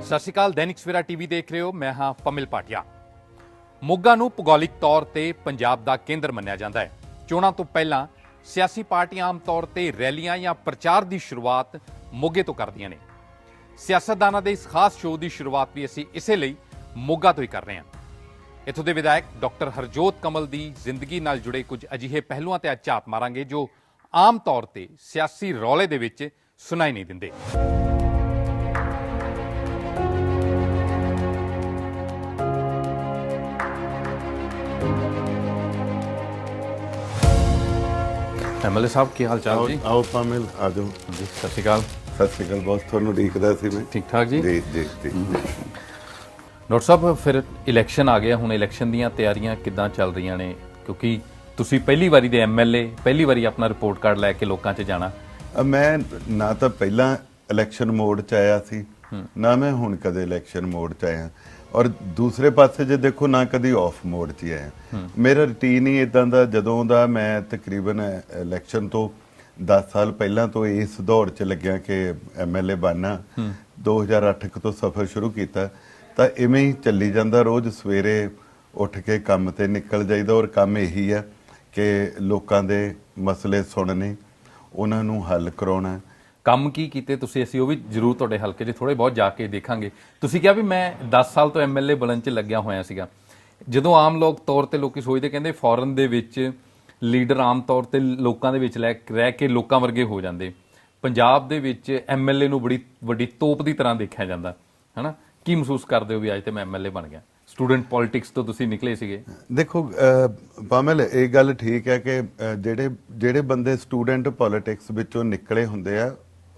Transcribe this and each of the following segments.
ਸਤਿ ਸ਼੍ਰੀ ਅਕਾਲ। ਦੈਨਿਕ ਸਵੇਰਾ ਟੀਵੀ ਦੇਖ ਰਹੇ ਹੋ। ਮੈਂ ਹਾਂ ਪਮਿਲ ਪਾਟਿਆ। ਮੋਗਾ ਨੂੰ ਭੂਗੋਲਿਕ ਤੌਰ ਤੇ ਪੰਜਾਬ ਦਾ ਕੇਂਦਰ ਮੰਨਿਆ ਜਾਂਦਾ ਹੈ। ਚੋਣਾਂ ਤੋਂ ਪਹਿਲਾਂ ਸਿਆਸੀ ਪਾਰਟੀਆਂ ਆਮ ਤੌਰ ਤੇ ਰੈਲੀਆਂ ਜਾਂ ਪ੍ਰਚਾਰ ਦੀ ਸ਼ੁਰੂਆਤ ਮੋਗੇ ਤੋਂ ਕਰਦੀਆਂ ਨੇ। ਸਿਆਸਤਦਾਨਾਂ ਦੇ ਇਸ ਖਾਸ ਸ਼ੋਅ ਦੀ ਸ਼ੁਰੂਆਤ ਵੀ ਅਸੀਂ ਇਸੇ ਲਈ ਮੋਗਾ ਤੋਂ ਹੀ ਕਰ ਰਹੇ ਹਾਂ। ਇੱਥੋਂ ਦੇ ਵਿਧਾਇਕ ਡਾਕਟਰ ਹਰਜੋਤ ਕਮਲ ਦੀ ਜ਼ਿੰਦਗੀ ਨਾਲ ਜੁੜੇ ਕੁਝ ਅਜਿਹੇ ਪਹਿਲੂਆਂ ਤੇ ਅੱਜ ਝਾਤ ਮਾਰਾਂਗੇ ਜੋ ਆਮ ਤੌਰ ਤੇ ਸਿਆਸੀ ਰੌਲੇ ਦੇ ਵਿੱਚ ਸੁਣਾਈ ਨਹੀਂ ਦਿੰਦੇ। ਐਮਐਲਏ ਸਾਹਿਬ ਕੀ ਹਾਲ ਚਾਲ ਜੀ? ਆਓ ਪਾਮਿਲ ਆ ਜਾਓ ਜੀ। ਸਤਿ ਸ਼੍ਰੀ ਅਕਾਲ। ਸਤਿ ਸ਼੍ਰੀ ਅਕਾਲ। ਬਹੁਤ ਤੁਹਾਨੂੰ ਉਡੀਕਦਾ ਸੀ ਮੈਂ। ਠੀਕ ਠਾਕ ਜੀ? ਜੀ ਜੀ ਜੀ। ਡਾਕਟਰ ਸਾਹਿਬ, ਫਿਰ ਇਲੈਕਸ਼ਨ ਆ ਗਿਆ। ਹੁਣ ਇਲੈਕਸ਼ਨ ਦੀਆਂ ਤਿਆਰੀਆਂ ਕਿੱਦਾਂ ਚੱਲ ਰਹੀਆਂ ਨੇ? ਕਿਉਂਕਿ ਤੁਸੀਂ ਪਹਿਲੀ ਵਾਰੀ ਦੇ ਐਮਐਲਏ, ਪਹਿਲੀ ਵਾਰੀ ਆਪਣਾ ਰਿਪੋਰਟ ਕਾਰਡ ਲੈ ਕੇ ਲੋਕਾਂ 'ਚ ਜਾਣਾ। ਮੈਂ ਨਾ ਤਾਂ ਪਹਿਲਾਂ ਇਲੈਕਸ਼ਨ ਮੋਡ 'ਚ ਆਇਆ ਸੀ, ਨਾ ਮੈਂ ਹੁਣ ਕਦੇ ਇਲੈਕਸ਼ਨ ਮੋਡ 'ਚ ਆਇਆ, ਔਰ ਦੂਸਰੇ ਪਾਸੇ ਜੇ ਦੇਖੋ ਨਾ ਕਦੀ ਆਫ ਮੋਡ 'ਚ ਹੀ ਆਇਆ। ਮੇਰਾ ਰੁਟੀਨ ਹੀ ਇਦਾਂ ਦਾ, ਜਦੋਂ ਦਾ ਮੈਂ ਤਕਰੀਬਨ ਇਲੈਕਸ਼ਨ ਤੋਂ 10 ਸਾਲ ਪਹਿਲਾਂ ਤੋਂ ਇਸ ਦੌੜ 'ਚ ਲੱਗਿਆ ਕਿ ਐਮਐਲਏ ਬਣਨਾ, 2008 ਤੋਂ ਸਫ਼ਰ ਸ਼ੁਰੂ ਕੀਤਾ, ਤਾਂ ਇਵੇਂ ਹੀ ਚੱਲੀ ਜਾਂਦਾ। ਰੋਜ਼ ਸਵੇਰੇ ਉੱਠ ਕੇ ਕੰਮ ਤੇ ਨਿਕਲ ਜਾਈਦਾ, ਔਰ ਕੰਮ ਇਹੀ ਆ ਕਿ ਲੋਕਾਂ ਦੇ ਮਸਲੇ ਸੁਣਨੇ, ਉਹਨਾਂ ਨੂੰ ਹੱਲ ਕਰਾਉਣਾ। ਕੰਮ ਕੀ ਕੀਤੇ ਤੁਸੀਂ? ਅਸੀਂ ਉਹ ਵੀ ਜ਼ਰੂਰ ਤੁਹਾਡੇ ਹਲਕੇ 'ਚ ਥੋੜੇ ਬਹੁਤ ਜਾ ਕੇ ਦੇਖਾਂਗੇ। ਤੁਸੀਂ ਕਿਹਾ ਵੀ ਮੈਂ 10 ਸਾਲ ਤੋਂ ਐਮਐਲਏ ਬਣਨ 'ਚ ਲੱਗਿਆ ਹੋਇਆ ਸੀਗਾ। ਜਦੋਂ ਆਮ ਲੋਕ ਤੌਰ ਤੇ ਲੋਕੀ ਸੋਚਦੇ, ਕਹਿੰਦੇ ਫੋਰਨ ਦੇ ਵਿੱਚ ਲੀਡਰ ਆਮ ਤੌਰ ਤੇ ਲੋਕਾਂ ਦੇ ਵਿੱਚ ਰਹਿ ਕੇ ਲੋਕਾਂ ਵਰਗੇ ਹੋ ਜਾਂਦੇ, ਪੰਜਾਬ ਦੇ ਵਿੱਚ ਐਮਐਲਏ ਨੂੰ ਬੜੀ ਵੱਡੀ ਤੋਪ ਦੀ ਤਰ੍ਹਾਂ ਦੇਖਿਆ ਜਾਂਦਾ, ਹਨਾ? ਕੀ ਮਹਿਸੂਸ ਕਰਦੇ ਹੋ ਵੀ ਅੱਜ ਤੇ ਮੈਂ ਐਮਐਲਏ ਬਣ ਗਿਆ? ਸਟੂਡੈਂਟ ਪੋਲਿਟਿਕਸ ਤੋਂ ਤੁਸੀਂ ਨਿਕਲੇ ਸੀਗੇ। ਦੇਖੋ ਪਾਮਿਲ, ਇਹ ਗੱਲ ਠੀਕ ਹੈ ਕਿ ਜਿਹੜੇ ਬੰਦੇ ਸਟੂਡੈਂਟ ਪੋਲਿਟਿਕਸ ਵਿੱਚੋਂ ਨਿਕਲੇ ਹੁੰਦੇ ਆ,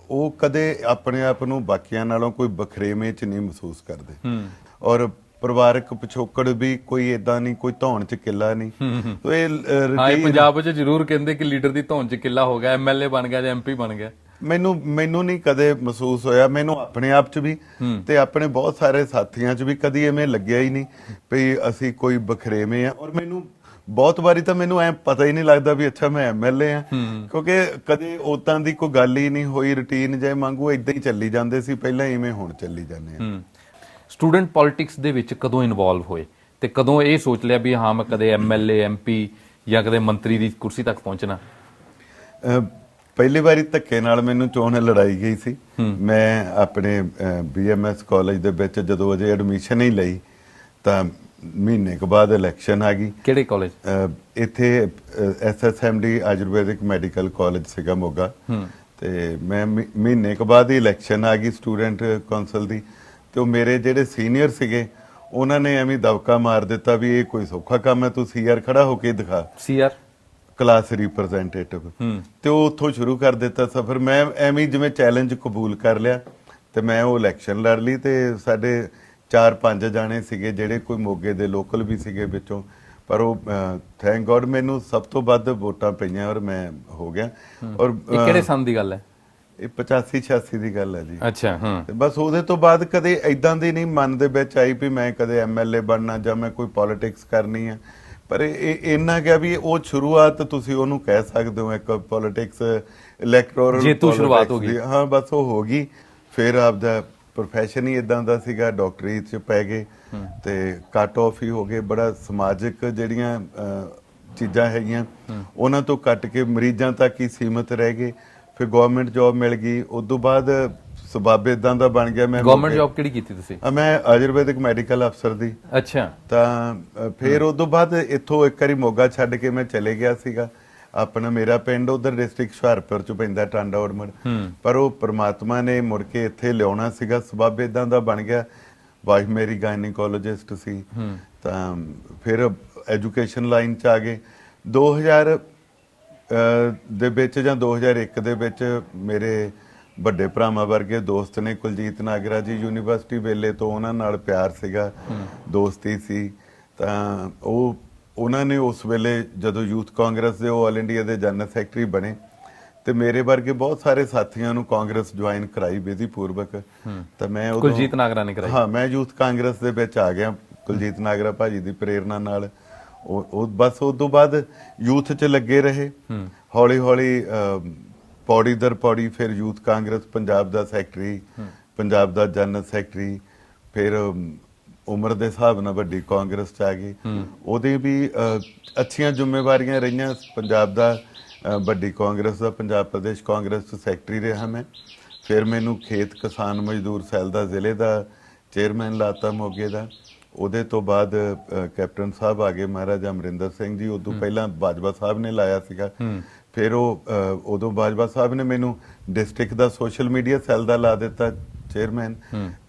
ਉਹ ਕਦੇ ਆਪਣੇ ਆਪ ਨੂੰ ਬਾਕੀਆਂ ਨਾਲੋਂ ਕੋਈ ਬਖਰੇਵੇਂ 'ਚ ਨਹੀਂ ਮਹਿਸੂਸ ਕਰਦੇ, ਔਰ ਪਰਿਵਾਰਕ ਪਿਛੋਕੜ ਵੀ ਕੋਈ ਇਦਾਂ ਨਹੀਂ, ਕੋਈ ਧੌਣ 'ਚ ਕਿੱਲਾ ਨਹੀਂ। ਤੋ ਇਹ ਪੰਜਾਬ 'ਚ ਜ਼ਰੂਰ ਕਹਿੰਦੇ ਕਿ ਲੀਡਰ ਦੀ ਧੌਣ 'ਚ ਕਿੱਲਾ ਹੋ ਗਿਆ, ਐਮਐਲਏ ਬਣ ਗਿਆ ਜਾਂ ਐਮਪੀ ਬਣ ਗਿਆ। ਮੈਨੂੰ ਨਹੀਂ ਕਦੇ ਮਹਿਸੂਸ ਹੋਇਆ। ਮੈਨੂੰ ਆਪਣੇ ਆਪ 'ਚ ਵੀ ਤੇ ਆਪਣੇ ਬਹੁਤ ਸਾਰੇ ਸਾਥੀਆਂ 'ਚ ਵੀ ਕਦੀ ਐਵੇਂ ਲੱਗਿਆ ਹੀ ਨਹੀਂ ਵੀ ਅਸੀਂ ਕੋਈ ਬਖਰੇਵੇਂ ਆ। ਔਰ ਮੈਨੂੰ ਬਹੁਤ ਵਾਰੀ ਤਾਂ ਮੈਨੂੰ ਐ ਪਤਾ ਹੀ ਨਹੀਂ ਲੱਗਦਾ ਵੀ ਅੱਛਾ ਮੈਂ ਐਮਐਲਏ ਆ, ਕਿਉਂਕਿ ਕਦੇ ਉਦਾਂ ਦੀ ਕੋਈ ਗੱਲ ਹੀ ਨਹੀਂ ਹੋਈ। ਰੁਟੀਨ ਜੇ ਵਾਂਗੂ ਇਦਾਂ ਹੀ ਚੱਲੀ ਜਾਂਦੇ ਸੀ ਪਹਿਲਾਂ, ਇਵੇਂ ਹੁਣ ਚੱਲੀ ਜਾਂਦੇ ਆ। ਸਟੂਡੈਂਟ ਪੋਲਿਟਿਕਸ ਦੇ ਵਿੱਚ ਕਦੋਂ ਇਨਵੋਲਵ ਹੋਏ ਤੇ ਕਦੋਂ ਇਹ ਸੋਚ ਲਿਆ ਵੀ ਹਾਂ ਮੈਂ ਕਦੇ ਐਮਐਲਏ, ਐਮਪੀ ਜਾਂ ਕਦੇ ਮੰਤਰੀ ਦੀ ਕੁਰਸੀ ਤੱਕ ਪਹੁੰਚਣਾ? ਪਹਿਲੀ ਵਾਰੀ ਧੱਕੇ ਨਾਲ ਮੈਨੂੰ ਚੋਣ ਲੜਾਈ ਗਈ ਸੀ। ਮੈਂ ਆਪਣੇ ਬੀਐਮਐਸ ਕਾਲਜ ਦੇ ਵਿੱਚ ਜਦੋਂ ਅਜੇ ਐਡਮਿਸ਼ਨ ਹੀ ਲਈ, ਤਾਂ ਮਹੀਨੇ ਕੁ ਬਾਅਦ ਇਲੈਕਸ਼ਨ ਆ ਗਈ। ਕਿਹੜੇ ਕਾਲਜ? ਇੱਥੇ ਐਸਐਸਐਮਡੀ ਆਯੁਰਵੈਦਿਕ ਮੈਡੀਕਲ ਕਾਲਜ ਸੀਗਾ ਮੋਗਾ, ਤੇ ਮੈਂ ਮਹੀਨੇ ਕੁ ਬਾਅਦ ਹੀ ਇਲੈਕਸ਼ਨ ਆ ਗਈ ਸਟੂਡੈਂਟ ਕੌਂਸਲ ਦੀ। ਤੇ ਉਹ ਮੇਰੇ ਜਿਹੜੇ ਸੀਨੀਅਰ ਸੀਗੇ, ਉਹਨਾਂ ਨੇ ਐਵੇਂ ਦਬਕਾ ਮਾਰ ਦਿੱਤਾ ਵੀ ਇਹ ਕੋਈ ਸੌਖਾ ਕੰਮ ਹੈ, ਤੂੰ ਸੀਆਰ ਖੜਾ ਹੋ ਕੇ ਦਿਖਾ। CR class representative. ਤੇ ਉਹ ਉੱਥੋਂ ਸ਼ੁਰੂ ਕਰ ਦਿੱਤਾ ਸਫ਼ਰ। ਮੈਂ ਐਵੇਂ ਜਿਵੇਂ ਚੈਲੰਜ ਕਬੂਲ ਕਰ ਲਿਆ ਤੇ ਮੈਂ ਉਹ ਇਲੈਕਸ਼ਨ ਲੜ ਲਈ। ਤੇ ਸਾਡੇ 4-5 ਜਾਣੇ ਸੀਗੇ ਜਿਹੜੇ ਕੋਈ ਮੋਗੇ ਦੇ ਲੋਕਲ ਵੀ ਸੀਗੇ ਵਿੱਚੋਂ, ਪਰ ਉਹ ਥੈਂਕ ਗੋਡ ਮੈਨੂੰ ਸਭ ਤੋਂ ਵੱਧ ਵੋਟਾਂ ਪਈਆਂ ਔਰ ਮੈਂ ਹੋ ਗਿਆ। ਔਰ ਇਹ ਕਿਹੜੇ ਸਾਲ ਦੀ ਗੱਲ ਹੈ? ਇਹ 85-86 ਦੀ ਗੱਲ ਹੈ ਜੀ। ਅੱਛਾ। ਤੇ ਬਸ ਉਹਦੇ ਤੋਂ ਬਾਅਦ ਕਦੇ ਇਦਾਂ ਦੀ ਨਹੀਂ ਮਨ ਦੇ ਵਿੱਚ ਆਈ ਵੀ ਮੈਂ ਕਦੇ ਐਮਐਲਏ ਬਣਨਾ ਜਾਂ ਮੈਂ ਕੋਈ ਪੋਲਿਟਿਕਸ ਕਰਨੀ ਹੈ। ਪਰ ਇਹ ਇੰਨਾ ਗਿਆ ਵੀ ਉਹ ਸ਼ੁਰੂਆਤ ਤੁਸੀਂ ਉਹਨੂੰ ਕਹਿ ਸਕਦੇ ਹੋ, ਇੱਕ ਪੋਲਿਟਿਕਸ ਇਲੈਕਟੋਰਲ ਜੇਤੂ ਸ਼ੁਰੂਆਤ ਹੋ ਗਈ। ਹਾਂ, ਬਸ ਉਹ ਹੋ ਗਈ। ਫਿਰ ਆਪਦਾ ਪ੍ਰੋਫੈਸ਼ਨ ਹੀ ਇਦਾਂ ਦਾ ਸੀਗਾ, ਡਾਕਟਰੀ 'ਚ ਪੈ ਗਏ ਤੇ ਕੱਟ ਆਫ ਹੀ ਹੋ ਗਏ। ਬੜਾ ਸਮਾਜਿਕ ਜਿਹੜੀਆਂ ਚੀਜ਼ਾਂ ਹੈਗੀਆਂ ਉਹਨਾਂ ਤੋਂ ਕੱਟ ਕੇ ਮਰੀਜ਼ਾਂ ਤੱਕ ਹੀ ਸੀਮਤ ਰਹਿ ਗਏ। ਫਿਰ ਗਵਰਨਮੈਂਟ ਜੌਬ ਮਿਲ ਗਈ। ਉਦੋਂ ਬਾਅਦ ਸਬੱਬ ਇਦਾਂ ਦਾ ਬਣ ਗਿਆ। ਮੈਂ ਗਵਰਨਮੈਂਟ ਜੌਬ ਕਿਹੜੀ ਕੀਤੀ ਤੁਸੀਂ? ਮੈਂ ਆਯੁਰਵੈਦਿਕ ਮੈਡੀਕਲ ਅਫਸਰ ਦੀ। ਅੱਛਾ। ਤਾਂ ਫਿਰ ਉਦੋਂ ਬਾਅਦ ਇੱਥੋਂ ਇੱਕ ਵਾਰੀ ਮੋਗਾ ਛੱਡ ਕੇ ਮੈਂ ਚਲੇ ਗਿਆ ਸੀਗਾ। ਆਪਣਾ ਮੇਰਾ ਪਿੰਡ ਉਧਰ ਡਿਸਟ੍ਰਿਕਟ ਹੁਸ਼ਿਆਰਪੁਰ ਚ ਪੈਂਦਾ, ਟਾਂਡਾ ਉੜਮੜ। ਪਰ ਉਹ ਪ੍ਰਮਾਤਮਾ ਨੇ ਮੁੜ ਕੇ ਇੱਥੇ ਲਿਆਉਣਾ ਸੀਗਾ, ਸਬੱਬ ਇਦਾਂ ਦਾ ਬਣ ਗਿਆ। ਵਾਈਫ ਮੇਰੀ ਗਾਇਨੀਕੋਲੋਜਿਸਟ ਸੀ, ਤਾਂ ਫਿਰ ਐਜੂਕੇਸ਼ਨ ਲਾਈਨ ਚ ਆ ਗਏ। 2000 ਦੇ ਵਿੱਚ ਜਾਂ 2001 ਦੇ ਵਿੱਚ ਮੇਰੇ ਵੱਡੇ ਭਰਾਵਾਂ ਵਰਗੇ ਦੋਸਤ ਨੇ, ਕੁਲਜੀਤ ਨਾਗਰਾ ਜੀ, ਯੂਨੀਵਰਸਿਟੀ ਵੇਲੇ ਤੋਂ ਉਹਨਾਂ ਨਾਲ ਪਿਆਰ ਸੀਗਾ, ਦੋਸਤੀ ਸੀ। ਤਾਂ ਉਹਨਾਂ ਨੇ ਉਸ ਵੇਲੇ ਜਦੋਂ ਯੂਥ ਕਾਂਗਰਸ ਦੇ ਉਹ ਆਲ ਇੰਡੀਆ ਦੇ ਜਨਰਲ ਸੈਕਟਰੀ ਬਣੇ, ਤੇ ਮੇਰੇ ਵਰਗੇ ਬਹੁਤ ਸਾਰੇ ਸਾਥੀਆਂ ਨੂੰ ਕਾਂਗਰਸ ਜੁਆਇਨ ਕਰਾਈ ਵਿਧੀ ਪੂਰਵਕ। ਤਾਂ ਮੈਂ ਕੁਲਜੀਤ ਨਾਗਰਾ ਨੇ ਕਰਾਈ? ਹਾਂ, ਮੈਂ ਯੂਥ ਕਾਂਗਰਸ ਦੇ ਵਿੱਚ ਆ ਗਿਆ ਕੁਲਜੀਤ ਨਾਗਰਾ ਭਾਜੀ ਦੀ ਪ੍ਰੇਰਣਾ ਨਾਲ। ਉਹ ਬਸ ਉਸ ਤੋਂ ਬਾਅਦ ਯੂਥ 'ਚ ਲੱਗੇ ਰਹੇ। ਹੌਲੀ ਹੌਲੀ ਪੌੜੀ ਦਰ ਪੌੜੀ ਫਿਰ ਯੂਥ ਕਾਂਗਰਸ ਪੰਜਾਬ ਦਾ ਸੈਕਟਰੀ, ਪੰਜਾਬ ਦਾ ਜਨਰਲ ਸੈਕਟਰੀ, ਫਿਰ ਉਮਰ ਦੇ ਹਿਸਾਬ ਨਾਲ ਵੱਡੀ ਕਾਂਗਰਸ ਚ ਆ ਗਈ। ਉਹਦੇ ਵੀ ਅੱਛੀਆਂ ਜ਼ਿੰਮੇਵਾਰੀਆਂ ਰਹੀਆਂ। ਪੰਜਾਬ ਦਾ ਵੱਡੀ ਕਾਂਗਰਸ ਦਾ ਪੰਜਾਬ ਪ੍ਰਦੇਸ਼ ਕਾਂਗਰਸ ਚ ਸੈਕਟਰੀ ਰਿਹਾ ਮੈਂ। ਫਿਰ ਮੈਨੂੰ ਖੇਤ ਕਿਸਾਨ ਮਜ਼ਦੂਰ ਸੈੱਲ ਦਾ ਜ਼ਿਲ੍ਹੇ ਦਾ ਚੇਅਰਮੈਨ ਲਾਤਾ ਮੋਗੇ ਦਾ। ਉਹਦੇ ਤੋਂ ਬਾਅਦ ਕੈਪਟਨ ਸਾਹਿਬ ਆ ਗਏ ਮਹਾਰਾਜਾ ਅਮਰਿੰਦਰ ਸਿੰਘ ਜੀ। ਉਦੋਂ ਪਹਿਲਾਂ ਬਾਜਵਾ ਸਾਹਿਬ ਨੇ ਲਾਇਆ ਸੀਗਾ। ਫਿਰ ਉਦੋਂ ਬਾਜਵਾ ਸਾਹਿਬ ਨੇ ਮੈਨੂੰ ਡਿਸਟ੍ਰਿਕਟ ਦਾ ਸੋਸ਼ਲ ਮੀਡੀਆ ਸੈੱਲ ਦਾ ਲਾ ਦਿੱਤਾ ਚੇਅਰਮੈਨ।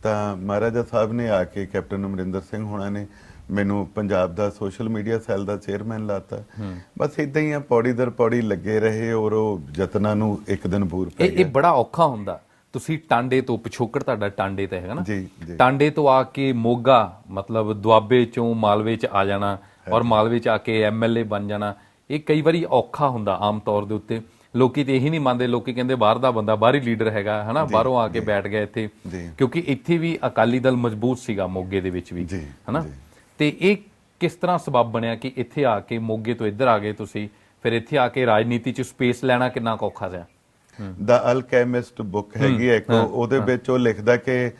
ਤਾਂ ਮਹਾਰਾਜਾ ਸਾਹਿਬ ਨੇ ਆ ਕੇ ਕੈਪਟਨ ਅਮਰਿੰਦਰ ਸਿੰਘ ਹੋਣਾ ਨੇ ਮੈਨੂੰ ਪੰਜਾਬ ਦਾ ਸੋਸ਼ਲ ਮੀਡੀਆ ਸੈੱਲ ਦਾ ਚੇਅਰਮੈਨ ਲਾਤਾ। ਬਸ ਇਦਾਂ ਹੀ ਆ, ਪੌੜੀ ਦਰ ਪੌੜੀ ਲੱਗੇ ਰਹੇ ਔਰ ਉਹ ਯਤਨਾਂ ਨੂੰ ਇੱਕ ਦਿਨ ਬੂਰ ਪੈ ਗਿਆ। ਇਹ ਬੜਾ ਔਖਾ ਹੁੰਦਾ। ਤੁਸੀਂ ਟਾਂਡੇ ਤੋਂ, ਪਿਛੋਕੜ ਤੁਹਾਡਾ ਟਾਂਡੇ ਤੇ ਹੈਗਾ ਨਾ ਜੀ ਜੀ। ਟਾਂਡੇ ਤੋਂ ਆ ਕੇ ਮੋਗਾ ਮਤਲਬ ਦੁਆਬੇ ਚੋਂ ਮਾਲਵੇ ਚ ਆ ਜਾਣਾ ਔਰ ਮਾਲਵੇ ਚ ਆ ਕੇ ਐਮਐਲਏ ਬਣ ਜਾਣਾ, ਇਹ ਕਈ ਵਾਰੀ ਔਖਾ ਹੁੰਦਾ ਆਮ ਤੌਰ ਦੇ ਉੱਤੇ। ਲੋਕੀ ਤੇ ਇਹੀ ਨਹੀਂ ਮੰਨਦੇ, ਲੋਕੀ ਕਹਿੰਦੇ ਬਾਹਰ ਦਾ ਬੰਦਾ ਬਾਹਰੀ ਲੀਡਰ ਹੈਗਾ ਹਨਾ, ਬਾਹਰੋਂ ਆ ਕੇ ਬੈਠ ਗਿਆ ਇੱਥੇ, ਕਿਉਂਕਿ ਇੱਥੇ ਵੀ ਅਕਾਲੀ ਦਲ ਮਜ਼ਬੂਤ ਸੀਗਾ ਮੋਗੇ ਦੇ ਵਿੱਚ ਵੀ ਹਨਾ। ਤੇ ਇਹ ਕਿਸ ਤਰ੍ਹਾਂ ਸਬਬ ਬਣਿਆ ਕਿ ਇੱਥੇ ਆ ਕੇ ਮੋਗੇ ਤੋਂ ਇੱਧਰ ਆ ਗਏ ਤੁਸੀਂ, ਫਿਰ ਇੱਥੇ ਆ ਕੇ ਰਾਜਨੀਤੀ 'ਚ ਸਪੇਸ ਲੈਣਾ ਕਿੰਨਾ ਕੁ ਔਖਾ ਸੀ? ਦਾ ਅਲਕੈਮਿਸਟ ਬੁੱਕ ਹੈਗੀ ਇੱਕ, ਉਹਦੇ ਵਿੱਚ ਉਹ ਲਿਖਦਾ ਕਿ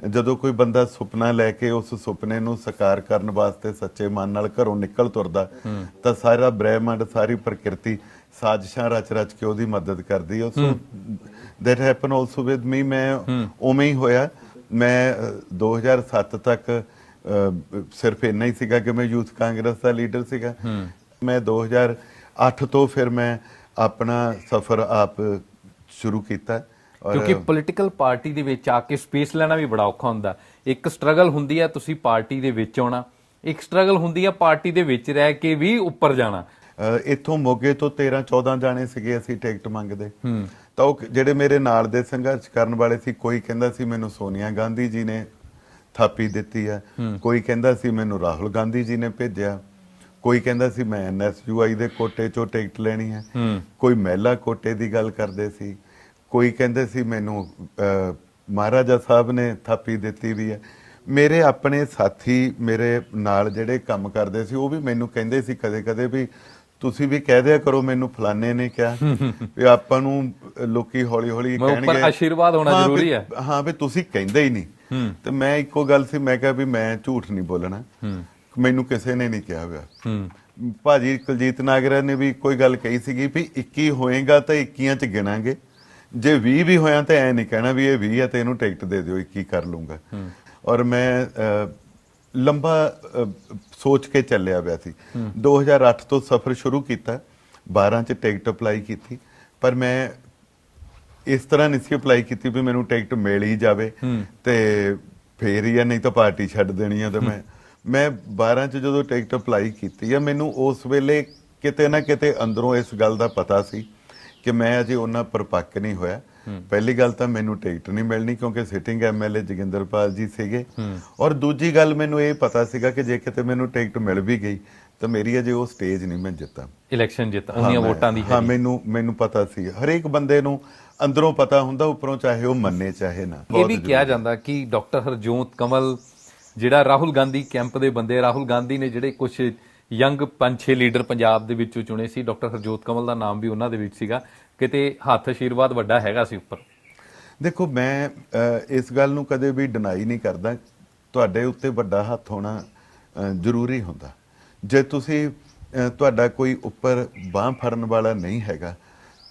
ਜਦੋਂ ਕੋਈ ਬੰਦਾ ਸੁਪਨਾ ਲੈ ਕੇ ਉਸ ਸੁਪਨੇ ਨੂੰ ਸਾਕਾਰ ਕਰਨ ਵਾਸਤੇ ਸੱਚੇ ਮਨ ਨਾਲ ਘਰੋਂ ਨਿਕਲ ਤੁਰਦਾ ਤਾਂ ਸਾਰਾ ਬ੍ਰਹਿਮੰਡ, ਸਾਰੀ ਪ੍ਰਕਿਰਤੀ ਸਾਜ਼ਿਸ਼ਾਂ ਰਚ ਕੇ ਉਹਦੀ ਮਦਦ ਕਰਦੀ ਹੈ। So that happen also with me. ਮੈਂ ਉਵੇਂ ਹੀ ਹੋਇਆ। ਮੈਂ 2007 ਤੱਕ ਸਿਰਫ ਇੰਨਾ ਹੀ ਸੀਗਾ ਕਿ ਮੈਂ ਯੂਥ ਕਾਂਗਰਸ ਦਾ ਲੀਡਰ ਸੀਗਾ। ਮੈਂ 2008 ਤੋਂ ਫਿਰ ਮੈਂ ਆਪਣਾ ਸਫ਼ਰ ਆਪ ਸ਼ੁਰੂ ਕੀਤਾ। ਕਿਉਂਕਿ ਪੋਲੀਟੀਕਲ ਪਾਰਟੀ ਦੇ ਵਿੱਚ ਆ ਕੇ ਸਪੇਸ ਲੈਣਾ ਵੀ ਬੜਾ ਔਖਾ ਹੁੰਦਾ। ਇੱਕ ਸਟਰਗਲ ਹੁੰਦੀ ਹੈ ਤੁਸੀਂ ਪਾਰਟੀ ਦੇ ਵਿੱਚ ਆਉਣਾ, ਇੱਕ ਸਟਰਗਲ ਹੁੰਦੀ ਹੈ ਪਾਰਟੀ ਦੇ ਵਿੱਚ ਰਹਿ ਕੇ ਵੀ ਉੱਪਰ ਜਾਣਾ। ਇੱਥੋਂ ਮੋਗੇ ਤੋਂ 13-14 ਜਾਣੇ ਸੀਗੇ ਅਸੀਂ ਟਿਕਟ ਮੰਗਦੇ। ਤਾਂ ਉਹ ਜਿਹੜੇ ਮੇਰੇ ਨਾਲ ਦੇ ਸੰਘਰਸ਼ ਕਰਨ ਵਾਲੇ ਸੀ, ਕੋਈ ਕਹਿੰਦਾ ਸੀ ਮੈਨੂੰ ਸੋਨੀਆ ਗਾਂਧੀ ਜੀ ਨੇ ਥਾਪੀ ਦਿੱਤੀ ਹੈ, ਕੋਈ ਕਹਿੰਦਾ ਸੀ ਮੈਨੂੰ ਰਾਹੁਲ ਗਾਂਧੀ ਜੀ ਨੇ ਭੇਜਿਆ, ਕੋਈ ਕਹਿੰਦਾ ਸੀ ਮੈਂ NSUI ਦੇ ਕੋਟੇ ਚੋਂ ਟਿਕਟ ਲੈਣੀ ਹੈ, ਕੋਈ ਮਹਿਲਾ ਕੋਟੇ ਦੀ ਗੱਲ ਕਰਦੇ ਸੀ, ਕੋਈ ਕਹਿੰਦੇ ਸੀ ਮੈਨੂੰ ਮਹਾਰਾਜਾ ਸਾਹਿਬ ਨੇ ਥਾਪੀ ਦਿੱਤੀ ਵੀ ਹੈ। ਮੇਰੇ ਆਪਣੇ ਸਾਥੀ ਮੇਰੇ ਨਾਲ ਜਿਹੜੇ ਕੰਮ ਕਰਦੇ ਸੀ ਉਹ ਵੀ ਮੈਨੂੰ ਕਹਿੰਦੇ ਸੀ ਕਦੇ-ਕਦੇ ਵੀ ਤੁਸੀਂ ਵੀ ਕਹਿ ਦਿਆ ਕਰੋ ਮੈਨੂੰ ਫਲਾਣੇ ਨੇ ਕਿਹਾ ਵੀ ਆਪਾਂ ਨੂੰ ਲੋਕੀ ਹੌਲੀ-ਹੌਲੀ ਕਹਿਣਗੇ ਪਰ ਆਸ਼ੀਰਵਾਦ ਹੋਣਾ ਜ਼ਰੂਰੀ ਹੈ। ਹਾਂ ਵੀ ਤੁਸੀਂ ਕਹਿੰਦੇ ਹੀ ਨਹੀਂ। ਤੇ ਮੈਂ ਇੱਕੋ ਗੱਲ ਸੀ, ਮੈਂ ਕਿਹਾ ਵੀ ਮੈਂ ਝੂਠ ਨਹੀਂ ਬੋਲਣਾ, ਮੈਨੂੰ ਕਿਸੇ ਨੇ ਨਹੀਂ ਕਿਹਾ ਹੋਇਆ। ਭਾਜੀ ਕੁਲਜੀਤ ਨਾਗਰਾ ਨੇ ਵੀ ਕੋਈ ਗੱਲ ਕਹੀ ਸੀਗੀ ਵੀ 21 ਹੋਏਗਾ ਤਾਂ 21 ਚ ਗਿਣਾਂਗੇ, ਜੇ 20 ਵੀ ਹੋਇਆ ਤਾਂ ਐ ਨਹੀਂ ਕਹਿਣਾ ਵੀ ਇਹ 20 ਹੈ ਤੇ ਇਹਨੂੰ ਟਿਕਟ ਦੇ ਦਿਓ 21 ਕਰ ਲੂੰਗਾ। ਔਰ ਮੈਂ ਲੰਬਾ ਸੋਚ ਕੇ ਚੱਲਿਆ ਪਿਆ ਸੀ। 2008 ਤੋਂ ਸਫ਼ਰ ਸ਼ੁਰੂ ਕੀਤਾ, 12 ਚ ਟਿਕਟ ਅਪਲਾਈ ਕੀਤੀ, ਪਰ ਮੈਂ ਇਸ ਤਰ੍ਹਾਂ ਨਹੀਂ ਸੀ ਅਪਲਾਈ ਕੀਤੀ ਵੀ ਮੈਨੂੰ ਟਿਕਟ ਮਿਲ ਹੀ ਜਾਵੇ ਤੇ ਫੇਰ ਹੀ ਆ, ਨਹੀਂ ਤਾਂ ਪਾਰਟੀ ਛੱਡ ਦੇਣੀ ਆ। ਤੇ ਮੈਂ 12 ਚ ਜਦੋਂ ਟਿਕਟ ਅਪਲਾਈ ਕੀਤੀ ਆ, ਮੈਨੂੰ ਉਸ ਵੇਲੇ ਕਿਤੇ ਨਾ ਕਿਤੇ ਅੰਦਰੋਂ ਇਸ ਗੱਲ ਦਾ ਪਤਾ ਸੀ ਕਿ ਮੈਂ ਅਜੇ ਉਹਨਾਂ ਪਰਪੱਕ ਨਹੀਂ ਹੋਇਆ। ਪਹਿਲੀ ਗੱਲ ਤਾਂ ਮੈਨੂੰ ਟਿਕਟ ਨਹੀਂ ਮਿਲਣੀ ਕਿਉਂਕਿ ਸਿਟਿੰਗ ਐਮਐਲਏ ਜੋਗਿੰਦਰਪਾਲ ਜੀ ਸੀਗੇ, ਔਰ ਦੂਜੀ ਗੱਲ ਮੈਨੂੰ ਇਹ ਪਤਾ ਸੀਗਾ ਕਿ ਜੇ ਕਿਤੇ ਮੈਨੂੰ ਟਿਕਟ ਮਿਲ ਵੀ ਗਈ ਤਾਂ ਮੇਰੀ ਅਜੇ ਉਹ ਸਟੇਜ ਨਹੀਂ ਮੈਂ ਜਿੱਤਾਂ, ਇਲੈਕਸ਼ਨ ਜਿੱਤਾਂ ਉਹਨੀਆਂ ਵੋਟਾਂ ਦੀ। ਹਾਂ, ਮੈਨੂੰ ਪਤਾ ਸੀ। ਹਰੇਕ ਬੰਦੇ ਨੂੰ ਅੰਦਰੋਂ ਪਤਾ ਹੁੰਦਾ, ਉੱਪਰੋਂ ਚਾਹੇ ਉਹ ਮੰਨੇ ਚਾਹੇ ਨਾ। ਇਹ ਵੀ ਕਿਹਾ ਜਾਂਦਾ ਕਿ ਡਾਕਟਰ ਹਰਜੋਤ ਕਮਲ ਜਿਹੜਾ ਰਾਹੁਲ ਗਾਂਧੀ ਕੈਂਪ ਦੇ ਬੰਦੇ, ਰਾਹੁਲ ਗਾਂਧੀ ਨੇ ਜਿਹੜੇ ਕੁਝ ਯੰਗ 5-6 ਲੀਡਰ ਪੰਜਾਬ ਦੇ ਵਿੱਚੋਂ ਚੁਣੇ ਸੀ, ਡਾਕਟਰ ਹਰਜੋਤ ਕਮਲ ਦਾ ਨਾਮ ਵੀ ਉਹਨਾਂ ਦੇ ਵਿੱਚ ਸੀਗਾ। ਕਿਤੇ ਹੱਥ ਆਸ਼ੀਰਵਾਦ ਵੱਡਾ ਹੈਗਾ ਸੀ ਉੱਪਰ। ਦੇਖੋ, ਮੈਂ ਇਸ ਗੱਲ ਨੂੰ ਕਦੇ ਵੀ ਡਿਨਾਈ ਨਹੀਂ ਕਰਦਾ, ਤੁਹਾਡੇ ਉੱਤੇ ਵੱਡਾ ਹੱਥ ਹੋਣਾ ਜ਼ਰੂਰੀ ਹੁੰਦਾ। ਜੇ ਤੁਸੀਂ ਤੁਹਾਡਾ ਕੋਈ ਉੱਪਰ ਬਾਂਹ ਫੜਨ ਵਾਲਾ ਨਹੀਂ ਹੈਗਾ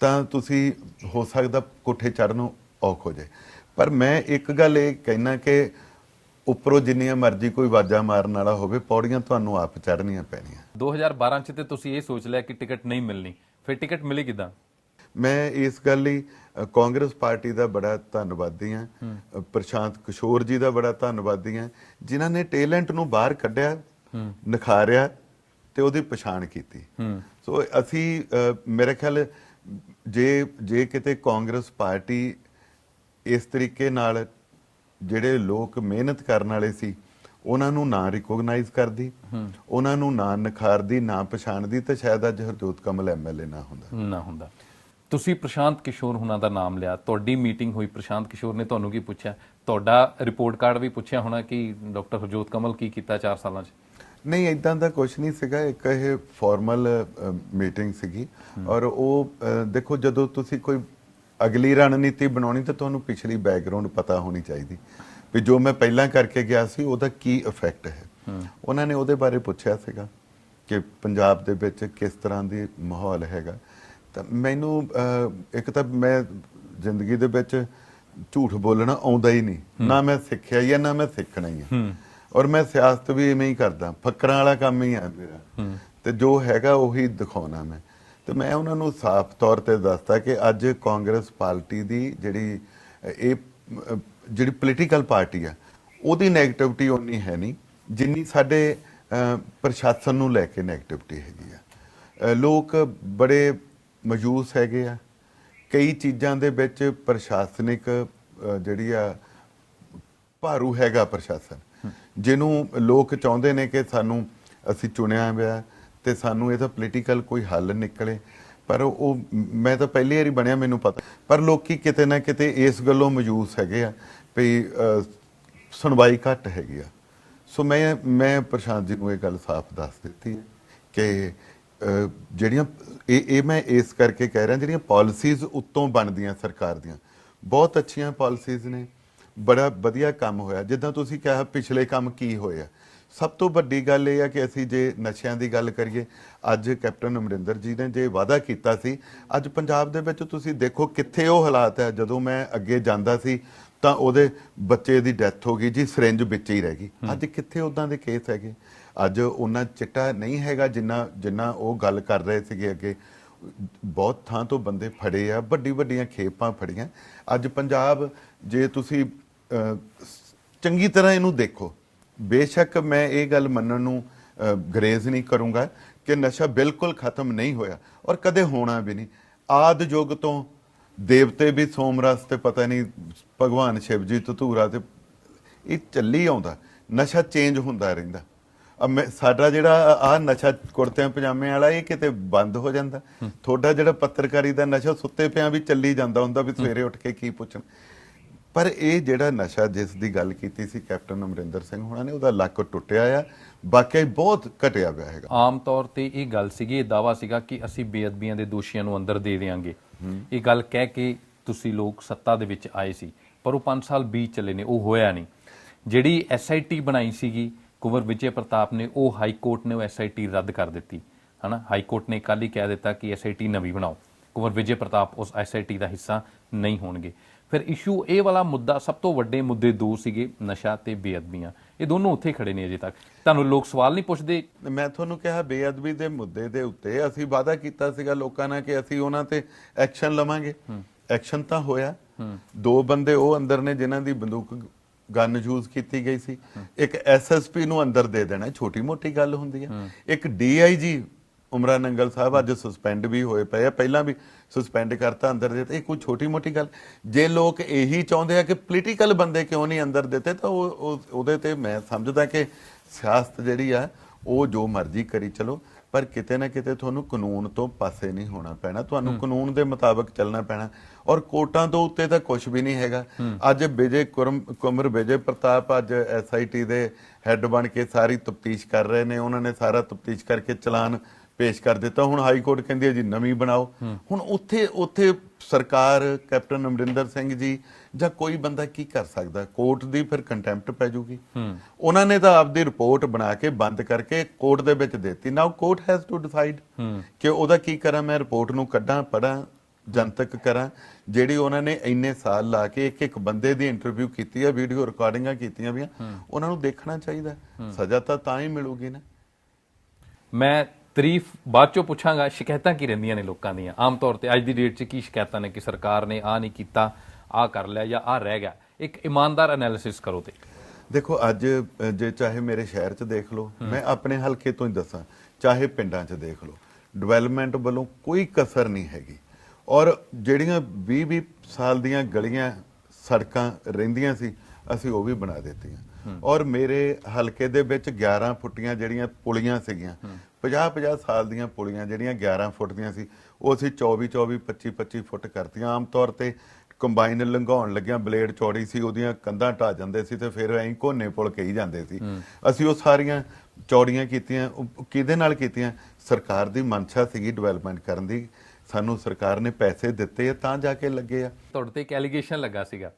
ਤਾਂ ਤੁਸੀਂ ਹੋ ਸਕਦਾ ਕੋਠੇ ਚੜ੍ਹਨ ਔਖ ਹੋ ਜਾਏ। ਪਰ ਮੈਂ ਇੱਕ ਗੱਲ ਇਹ ਕਹਿਣਾ ਕਿ ਉੱਪਰੋਂ ਜਿੰਨੀਆਂ ਮਰਜ਼ੀ ਕੋਈ ਆਵਾਜ਼ਾਂ ਮਾਰਨ ਵਾਲਾ ਹੋਵੇ, ਪੌੜੀਆਂ ਤੁਹਾਨੂੰ ਆਪ ਚੜ੍ਹਨੀਆਂ ਪੈਣੀਆਂ। 2012 ਚ ਤੇ ਤੁਸੀਂ ਇਹ ਸੋਚ ਲਿਆ ਕਿ ਟਿਕਟ ਨਹੀਂ ਮਿਲਣੀ, ਫਿਰ ਟਿਕਟ ਮਿਲੀ ਕਿੱਦਾਂ? ਮੈਂ ਇਸ ਗੱਲ ਲਈ ਕਾਂਗਰਸ ਪਾਰਟੀ ਦਾ ਬੜਾ ਧੰਨਵਾਦੀ ਹਾਂ, ਪ੍ਰਸ਼ਾਂਤ ਕਿਸ਼ੋਰ ਜੀ ਦਾ ਬੜਾ ਧੰਨਵਾਦੀ ਹਾਂ, ਜਿਨ੍ਹਾਂ ਨੇ ਟੈਲੈਂਟ ਨੂੰ ਬਾਹਰ ਕੱਢਿਆ, ਨਿਖਾਰਿਆ ਤੇ ਉਹਦੀ ਪਛਾਣ ਕੀਤੀ। ਸੋ ਅਸੀਂ ਮੇਰੇ ਖਿਆਲ ਜੇ ਕਿਤੇ ਕਾਂਗਰਸ ਪਾਰਟੀ ਇਸ ਤਰੀਕੇ ਨਾਲ ਜਿਹੜੇ ਲੋਕ ਮਿਹਨਤ ਕਰਨ ਵਾਲੇ ਸੀ ਉਹਨਾਂ ਨੂੰ ਨਾ ਰਿਕੋਗਨਾਈਜ਼ ਕਰਦੀ, ਉਹਨਾਂ ਨੂੰ ਨਾ ਨਿਖਾਰਦੀ, ਨਾ ਪਛਾਣਦੀ, ਤਾਂ ਸ਼ਾਇਦ ਅੱਜ ਹਰਜੋਤ ਕਮਲ ਐਮਐਲਏ ਨਾ ਹੁੰਦਾ। ਤੁਸੀਂ ਪ੍ਰਸ਼ਾਂਤ ਕਿਸ਼ੋਰ ਹੁਣਾਂ ਦਾ ਨਾਮ ਲਿਆ, ਤੁਹਾਡੀ ਮੀਟਿੰਗ ਹੋਈ, ਪ੍ਰਸ਼ਾਂਤ ਕਿਸ਼ੋਰ ਨੇ ਤੁਹਾਨੂੰ ਕੀ ਪੁੱਛਿਆ? ਤੁਹਾਡਾ ਰਿਪੋਰਟ ਕਾਰਡ ਵੀ ਪੁੱਛਿਆ ਹੋਣਾ ਕਿ ਡਾਕਟਰ ਹਰਜੋਤ ਕਮਲ ਕੀ ਕੀਤਾ 4 ਸਾਲਾਂ 'ਚ? ਨਹੀਂ, ਇਦਾਂ ਦਾ ਕੁਝ ਨਹੀਂ ਸੀਗਾ। ਇੱਕ ਇਹ ਫਾਰਮਲ ਮੀਟਿੰਗ ਸੀਗੀ। ਔਰ ਉਹ ਦੇਖੋ, ਜਦੋਂ ਤੁਸੀਂ ਕੋਈ ਅਗਲੀ ਰਣਨੀਤੀ ਬਣਾਉਣੀ ਤਾਂ ਤੁਹਾਨੂੰ ਪਿਛਲੀ ਬੈਕਗ੍ਰਾਉਂਡ ਪਤਾ ਹੋਣੀ ਚਾਹੀਦੀ। ਵੀ ਜੋ ਮੈਂ ਪਹਿਲਾਂ ਕਰਕੇ ਗਿਆ ਸੀ ਉਹਦਾ ਕੀ ਇਫੈਕਟ ਹੈ। ਉਹਨਾਂ ਨੇ ਉਹਦੇ ਬਾਰੇ ਪੁੱਛਿਆ ਸੀਗਾ ਕਿ ਪੰਜਾਬ ਦੇ ਵਿੱਚ ਕਿਸ ਤਰ੍ਹਾਂ ਦੀ ਮਾਹੌਲ ਹੈਗਾ। ਤਾਂ ਮੈਨੂੰ ਇੱਕ ਤਾਂ ਮੈਂ ਜ਼ਿੰਦਗੀ ਦੇ ਵਿੱਚ ਝੂਠ ਬੋਲਣਾ ਆਉਂਦਾ ਹੀ ਨਹੀਂ, ਨਾ ਮੈਂ ਸਿੱਖਿਆ ਹੀ ਆ ਨਾ ਮੈਂ ਸਿੱਖਣਾ ਹੀ ਆ। ਔਰ ਮੈਂ ਸਿਆਸਤ ਵੀ ਇਵੇਂ ਹੀ ਕਰਦਾ, ਫੱਕਰਾਂ ਵਾਲਾ ਕੰਮ ਹੀ ਆ ਮੇਰਾ, ਤੇ ਜੋ ਹੈਗਾ ਉਹੀ ਦਿਖਾਉਣਾ ਮੈਂ। ਤੇ ਮੈਂ ਉਹਨਾਂ ਨੂੰ ਸਾਫ਼ ਤੌਰ ਤੇ ਦੱਸਤਾ ਕਿ ਅੱਜ ਕਾਂਗਰਸ ਪਾਰਟੀ ਦੀ ਜਿਹੜੀ ਪੋਲੀਟੀਕਲ ਪਾਰਟੀ ਆ ਉਹਦੀ ਨੈਗੇਟਿਵਿਟੀ ਉਨੀ ਹੈ ਨਹੀਂ ਜਿੰਨੀ ਸਾਡੇ ਪ੍ਰਸ਼ਾਸਨ ਨੂੰ ਲੈ ਕੇ ਨੈਗੇਟਿਵਿਟੀ ਹੈਗੀ ਆ। ਲੋਕ ਬੜੇ ਮਜੂਸ ਹੈਗੇ ਆ, ਕਈ ਚੀਜ਼ਾਂ ਦੇ ਵਿੱਚ ਪ੍ਰਸ਼ਾਸਨਿਕ ਜਿਹੜੀ ਆ ਭਾਰੂ ਹੈਗਾ ਪ੍ਰਸ਼ਾਸਨ, ਜਿਹਨੂੰ ਲੋਕ ਚਾਹੁੰਦੇ ਨੇ ਕਿ ਸਾਨੂੰ ਅਸੀਂ ਚੁਣਿਆ ਹੋਇਆ ਤੇ ਸਾਨੂੰ ਇਹਦਾ ਪੋਲੀਟੀਕਲ ਕੋਈ ਹੱਲ ਨਿਕਲੇ। ਪਰ ਉਹ ਮੈਂ ਤਾਂ ਪਹਿਲੀ ਵਾਰੀ ਬਣਿਆ, ਮੈਨੂੰ ਪਤਾ, ਪਰ ਲੋਕੀ ਕਿਤੇ ਨਾ ਕਿਤੇ ਇਸ ਗੱਲੋਂ ਮਜੂਸ ਹੈਗੇ ਆ ਵੀ ਸੁਣਵਾਈ ਘੱਟ ਹੈਗੀ ਆ। ਸੋ ਮੈਂ ਪ੍ਰਸ਼ਾਂਤ ਜੀ ਨੂੰ ਇਹ ਗੱਲ ਸਾਫ਼ ਦੱਸ ਦਿੱਤੀ ਹੈ ਕਿ ਜਿਹੜੀਆਂ ਇਹ ਮੈਂ ਇਸ ਕਰਕੇ ਕਹਿ ਰਿਹਾ, ਜਿਹੜੀਆਂ ਪਾਲਿਸੀਜ਼ ਉੱਤੋਂ ਬਣਦੀਆਂ ਸਰਕਾਰ ਦੀਆਂ ਬਹੁਤ ਅੱਛੀਆਂ ਪਾਲਿਸੀਜ਼ ਨੇ, ਬੜਾ ਵਧੀਆ ਕੰਮ ਹੋਇਆ। ਜਿੱਦਾਂ ਤੁਸੀਂ ਕਿਹਾ ਪਿਛਲੇ ਕੰਮ ਕੀ ਹੋਇਆ, ਸਭ ਤੋਂ ਵੱਡੀ ਗੱਲ ਇਹ ਆ ਕਿ ਅਸੀਂ ਜੇ ਨਸ਼ਿਆਂ ਦੀ ਗੱਲ ਕਰੀਏ, ਅੱਜ ਕੈਪਟਨ ਅਮਰਿੰਦਰ ਜੀ ਨੇ ਜੇ ਵਾਅਦਾ ਕੀਤਾ ਸੀ, ਅੱਜ ਪੰਜਾਬ ਦੇ ਵਿੱਚ ਤੁਸੀਂ ਦੇਖੋ ਕਿੱਥੇ ਉਹ ਹਾਲਾਤ ਹੈ। ਜਦੋਂ ਮੈਂ ਅੱਗੇ ਜਾਂਦਾ ਸੀ ਤਾਂ ਉਹਦੇ ਬੱਚੇ ਦੀ ਡੈਥ ਹੋ ਗਈ ਜੀ, ਸਿਰਿੰਜ ਵਿੱਚ ਹੀ ਰਹਿ ਗਈ। ਅੱਜ ਕਿੱਥੇ ਉਦਾਂ ਦੇ ਕੇਸ ਹੈਗੇ? ਅੱਜ ਉਹਨਾਂ ਚਿੱਟਾ ਨਹੀਂ ਹੈਗਾ ਜਿੰਨਾ ਉਹ ਗੱਲ ਕਰ ਰਹੇ ਸੀਗੇ ਅੱਗੇ। ਬਹੁਤ ਥਾਂ ਤੋਂ ਬੰਦੇ ਫੜੇ ਆ, ਵੱਡੀਆਂ ਖੇਪਾਂ ਫੜੀਆਂ। ਅੱਜ ਪੰਜਾਬ, ਜੇ ਤੁਸੀਂ ਚੰਗੀ ਤਰ੍ਹਾਂ ਇਹਨੂੰ ਦੇਖੋ, ਬੇਸ਼ੱਕ ਮੈਂ ਇਹ ਗੱਲ ਮੰਨਣ ਨੂੰ ਗਰੇਜ਼ ਨਹੀਂ ਕਰੂੰਗਾ ਕਿ ਨਸ਼ਾ ਬਿਲਕੁਲ ਖਤਮ ਨਹੀਂ ਹੋਇਆ ਔਰ ਕਦੇ ਹੋਣਾ ਵੀ ਨਹੀਂ। ਆਦਿ ਯੁੱਗ ਤੋਂ ਦੇਵਤੇ ਵੀ ਸੋਮਰਸ ਤੇ ਪਤਾ ਨਹੀਂ ਭਗਵਾਨ ਸ਼ਿਵ ਜੀ ਧਤੂਰਾ ਤੇ ਇਹ ਚੱਲੀ ਆਉਂਦਾ, ਨਸ਼ਾ ਚੇਂਜ ਹੁੰਦਾ ਰਹਿੰਦਾ। ਸਾਡਾ ਜਿਹੜਾ ਆਹ ਨਸ਼ਾ ਕੁੜਤਿਆਂ ਪਜਾਮਿਆਂ ਵਾਲਾ, ਇਹ ਕਿਤੇ ਬੰਦ ਹੋ ਜਾਂਦਾ। ਤੁਹਾਡਾ ਜਿਹੜਾ ਪੱਤਰਕਾਰੀ ਦਾ ਨਸ਼ਾ ਸੁੱਤੇ ਪਿਆਂ ਵੀ ਚੱਲੀ ਜਾਂਦਾ ਹੁੰਦਾ ਵੀ ਸਵੇਰੇ ਉੱਠ ਕੇ ਕੀ ਪੁੱਛਣ। ਪਰ ਇਹ ਜਿਹੜਾ ਨਸ਼ਾ ਜਿਸ ਦੀ ਗੱਲ ਕੀਤੀ ਸੀ ਕੈਪਟਨ ਅਮਰਿੰਦਰ ਸਿੰਘ ਹੋਣਾ ਨੇ, ਉਹਦਾ ਲੱਕ ਟੁੱਟਿਆ ਆ, ਵਾਕਿਆ ਬਹੁਤ ਘਟਿਆ ਪਿਆ ਹੈਗਾ। ਆਮ ਤੌਰ ਤੇ ਇਹ ਗੱਲ ਸੀਗੀ, ਇਹ ਦਾਵਾ ਸੀਗਾ ਕਿ ਅਸੀਂ ਬੇਅਦਬੀਆਂ ਦੇ ਦੋਸ਼ੀਆਂ ਨੂੰ ਅੰਦਰ ਦੇ ਦੇਵਾਂਗੇ। ਇਹ ਗੱਲ ਕਹਿ ਕੇ ਤੁਸੀਂ ਲੋਕ ਸੱਤਾ ਦੇ ਵਿੱਚ ਆਏ ਸੀ, ਪਰ ਉਹ 5 ਸਾਲ ਬੀਤ ਚਲੇ ਨੇ, ਉਹ ਹੋਇਆ ਨਹੀਂ। ਜਿਹੜੀ SIT ਬਣਾਈ ਸੀਗੀ ਕੁੰਵਰ ਵਿਜੇ ਪ੍ਰਤਾਪ ਨੇ, ਉਹ ਹਾਈ ਕੋਰਟ ਨੇ ਉਹ SIT ਰੱਦ ਕਰ ਦਿੱਤੀ, ਹਨਾ। ਹਾਈ ਕੋਰਟ ਨੇ ਕੱਲ ਹੀ ਕਹਿ ਦਿੱਤਾ ਕਿ SIT ਨਵੀਂ ਬਣਾਓ, ਕੁੰਵਰ ਵਿਜੇ ਪ੍ਰਤਾਪ ਉਸ SIT ਦਾ ਹਿੱਸਾ ਨਹੀਂ ਹੋਣਗੇ। ਫਿਰ ਇਸ਼ੂ ਇਹ ਵਾਲਾ ਮੁੱਦਾ, ਸਭ ਤੋਂ ਵੱਡੇ ਮੁੱਦੇ ਦੋ ਸੀਗੇ, ਨਸ਼ਾ ਤੇ ਬੇਅਦਬੀਆਂ। ਇਹ ਦੋਨੋਂ ਉੱਥੇ ਖੜੇ ਨੇ ਅਜੇ ਤੱਕ। ਤੁਹਾਨੂੰ ਲੋਕ ਸਵਾਲ ਨਹੀਂ ਪੁੱਛਦੇ? ਮੈਂ ਤੁਹਾਨੂੰ ਕਿਹਾ ਬੇਅਦਬੀ ਦੇ ਮੁੱਦੇ ਦੇ ਉੱਤੇ ਅਸੀਂ ਵਾਅਦਾ ਕੀਤਾ ਸੀਗਾ ਲੋਕਾਂ ਨਾਲ ਕਿ ਅਸੀਂ ਉਹਨਾਂ ਤੇ ਐਕਸ਼ਨ ਲਵਾਂਗੇ। ਐਕਸ਼ਨ ਤਾਂ ਹੋਇਆ। 2 ਬੰਦੇ ਉਹ ਅੰਦਰ ਨੇ ਜਿਨ੍ਹਾਂ ਦੀ ਬੰਦੂਕ ਗਨ ਯੂਜ਼ ਕੀਤੀ ਗਈ ਸੀ। ਇੱਕ SSP ਨੂੰ ਅੰਦਰ ਦੇ ਦੇਣਾ ਛੋਟੀ ਮੋਟੀ ਗੱਲ ਹੁੰਦੀ ਹੈ। ਇੱਕ DIG ਉਮਰਾ ਨੰਗਲ ਸਾਹਿਬ ਅੱਜ ਸਸਪੈਂਡ ਵੀ ਹੋਏ ਪਏ ਆ, ਪਹਿਲਾਂ ਵੀ ਸਸਪੈਂਡ ਕਰਤਾ, ਅੰਦਰ ਦਿੱਤਾ। ਇਹ ਕੋਈ ਛੋਟੀ ਮੋਟੀ ਗੱਲ? ਜੇ ਲੋਕ ਇਹੀ ਚਾਹੁੰਦੇ ਆ ਕਿ ਪੋਲੀਟੀਕਲ ਬੰਦੇ ਕਿਉਂ ਨਹੀਂ ਅੰਦਰ ਦਿੱਤੇ, ਤਾਂ ਉਹਦੇ ਤੇ ਮੈਂ ਸਮਝਦਾ ਕਿ ਸਿਆਸਤ ਜਿਹੜੀ ਆ ਉਹ ਜੋ ਮਰਜ਼ੀ ਕਰੀ ਚਲੋ, ਪਰ ਕਿਤੇ ਨਾ ਕਿਤੇ ਤੁਹਾਨੂੰ ਕਾਨੂੰਨ ਤੋਂ ਪਾਸੇ ਨਹੀਂ ਹੋਣਾ ਪੈਣਾ, ਤੁਹਾਨੂੰ ਕਾਨੂੰਨ ਦੇ ਮੁਤਾਬਕ ਚੱਲਣਾ ਪੈਣਾ। ਔਰ ਕੋਰਟਾਂ ਤੋਂ ਉੱਤੇ ਤਾਂ ਕੁਝ ਵੀ ਨਹੀਂ ਹੈਗਾ। ਅੱਜ ਕੁੰਵਰ ਵਿਜੇ ਪ੍ਰਤਾਪ ਅੱਜ SIT ਦੇ ਹੈੱਡ ਬਣ ਕੇ ਸਾਰੀ ਤਫਤੀਸ਼ ਕਰ ਰਹੇ ਨੇ। ਉਹਨਾਂ ਨੇ ਸਾਰਾ ਤਫਤੀਸ਼ ਕਰਕੇ ਚਲਾਨ ਪੇਸ਼ ਕਰ ਦਿੱਤਾ। ਹੁਣ ਹਾਈ ਕੋਰਟ ਕਹਿੰਦੀ ਹੈ ਜੀ ਨਵੀਂ ਬਣਾਓ। ਹੁਣ ਉੱਥੇ ਸਰਕਾਰ, ਕੈਪਟਨ ਅਮਰਿੰਦਰ ਸਿੰਘ ਜੀ ਜਾਂ ਕੋਈ ਬੰਦਾ ਕੀ ਕਰ ਸਕਦਾ? ਕੋਰਟ ਦੀ ਫਿਰ ਕੰਟੈਂਪਟ ਪੈ ਜੂਗੀ। ਉਹਨਾਂ ਨੇ ਤਾਂ ਆਪਦੀ ਰਿਪੋਰਟ ਬਣਾ ਕੇ ਬੰਦ ਕਰਕੇ ਕੋਰਟ ਦੇ ਵਿੱਚ ਦਿੱਤੀ। ਨਾਓ ਕੋਰਟ ਹੈਜ਼ ਟੂ ਡਿਸਾਈਡ ਕਿ ਉਹਦਾ ਕੀ ਕਰਾਂ। ਮੈਂ ਰਿਪੋਰਟ ਨੂੰ ਕੱਢਾਂ, ਪੜਾਂ, ਜਨਤਕ ਕਰਾਂ, ਜਿਹੜੀ ਉਹਨਾਂ ਨੇ ਇੰਨੇ ਸਾਲ ਲਾ ਕੇ ਇੱਕ ਬੰਦੇ ਦੀ ਇੰਟਰਵਿਊ ਕੀਤੀ ਆ, ਵੀਡੀਓ ਰਿਕਾਰਡਿੰਗਾਂ ਕੀਤੀਆਂ ਵੀ, ਉਹਨਾਂ ਨੂੰ ਦੇਖਣਾ ਚਾਹੀਦਾ। ਸਜ਼ਾ ਤਾਂ ਹੀ ਮਿਲੂਗੀ ਨਾ। ਮੈਂ ਤਾਰੀਫ ਬਾਅਦ ਚੋਂ ਪੁੱਛਾਂਗਾ, ਸ਼ਿਕਾਇਤਾਂ ਕੀ ਰਹਿੰਦੀਆਂ ਨੇ ਲੋਕਾਂ ਦੀਆਂ ਆਮ ਤੌਰ ਤੇ ਅੱਜ ਦੀ ਡੇਟ 'ਚ? ਕੀ ਸ਼ਿਕਾਇਤਾਂ ਨੇ ਕਿ ਸਰਕਾਰ ਨੇ ਆਹ ਨਹੀਂ ਕੀਤਾ, ਆਹ ਕਰ ਲਿਆ ਜਾਂ ਆਹ ਰਹਿ ਗਿਆ? ਇੱਕ ਇਮਾਨਦਾਰ ਐਨਾਲਿਸਿਸ ਕਰੋ ਤੇ ਦੇਖੋ। ਅੱਜ ਜੇ ਚਾਹੇ ਮੇਰੇ ਸ਼ਹਿਰ 'ਚ ਦੇਖ ਲਓ, ਮੈਂ ਆਪਣੇ ਹਲਕੇ ਤੋਂ ਹੀ ਦੱਸਾਂ, ਚਾਹੇ ਪਿੰਡਾਂ 'ਚ ਦੇਖ ਲਓ, ਡਿਵੈਲਪਮੈਂਟ ਵੱਲੋਂ ਕੋਈ ਕਸਰ ਨਹੀਂ ਹੈਗੀ। ਔਰ ਜਿਹੜੀਆਂ 20-20 ਸਾਲ ਦੀਆਂ ਗਲੀਆਂ ਸੜਕਾਂ ਰਹਿੰਦੀਆਂ ਸੀ, ਅਸੀਂ ਉਹ ਵੀ ਬਣਾ ਦਿੱਤੀਆਂ। ਔਰ ਮੇਰੇ ਹਲਕੇ ਦੇ ਵਿੱਚ 11 ਫੁੱਟੀਆਂ ਜਿਹੜੀਆਂ ਪੁਲੀਆਂ ਸੀਗੀਆਂ, 50-50 ਸਾਲ ਦੀਆਂ ਪੁਲੀਆਂ ਜਿਹੜੀਆਂ 11 ਫੁੱਟ ਦੀਆਂ ਸੀ, ਉਹ ਅਸੀਂ 24-24, 25-25 ਫੁੱਟ ਕਰਤੀਆਂ। ਆਮ ਤੌਰ ਤੇ ਕੰਬਾਈਨ ਲੰਘਾਉਣ ਲੱਗਿਆਂ ਬਲੇਡ ਚੌੜੀ ਸੀ, ਉਹਦੀਆਂ ਕੰਧਾਂ ਢਾਹ ਜਾਂਦੇ ਸੀ ਤੇ ਫਿਰ ਐਂ ਘੋਨੇ ਪੁਲ ਕਹੀ ਜਾਂਦੇ ਸੀ। ਅਸੀਂ ਉਹ ਸਾਰੀਆਂ ਚੌੜੀਆਂ ਕੀਤੀਆਂ। ਕਿਹਦੇ ਨਾਲ ਕੀਤੀਆਂ? ਸਰਕਾਰ ਦੀ ਮਨਸ਼ਾ ਸੀਗੀ ਡਿਵੈਲਪਮੈਂਟ ਕਰਨ ਦੀ। ਸਾਨੂੰ ਸਰਕਾਰ ਨੇ ਪੈਸੇ ਦਿੱਤੇ ਆ ਤਾਂ ਜਾ ਕੇ ਲੱਗੇ ਆ। ਤੁਹਾਡੇ ਤੇ ਇੱਕ ਐਲੀਗੇਸ਼ਨ ਲੱਗਾ ਸੀਗਾ,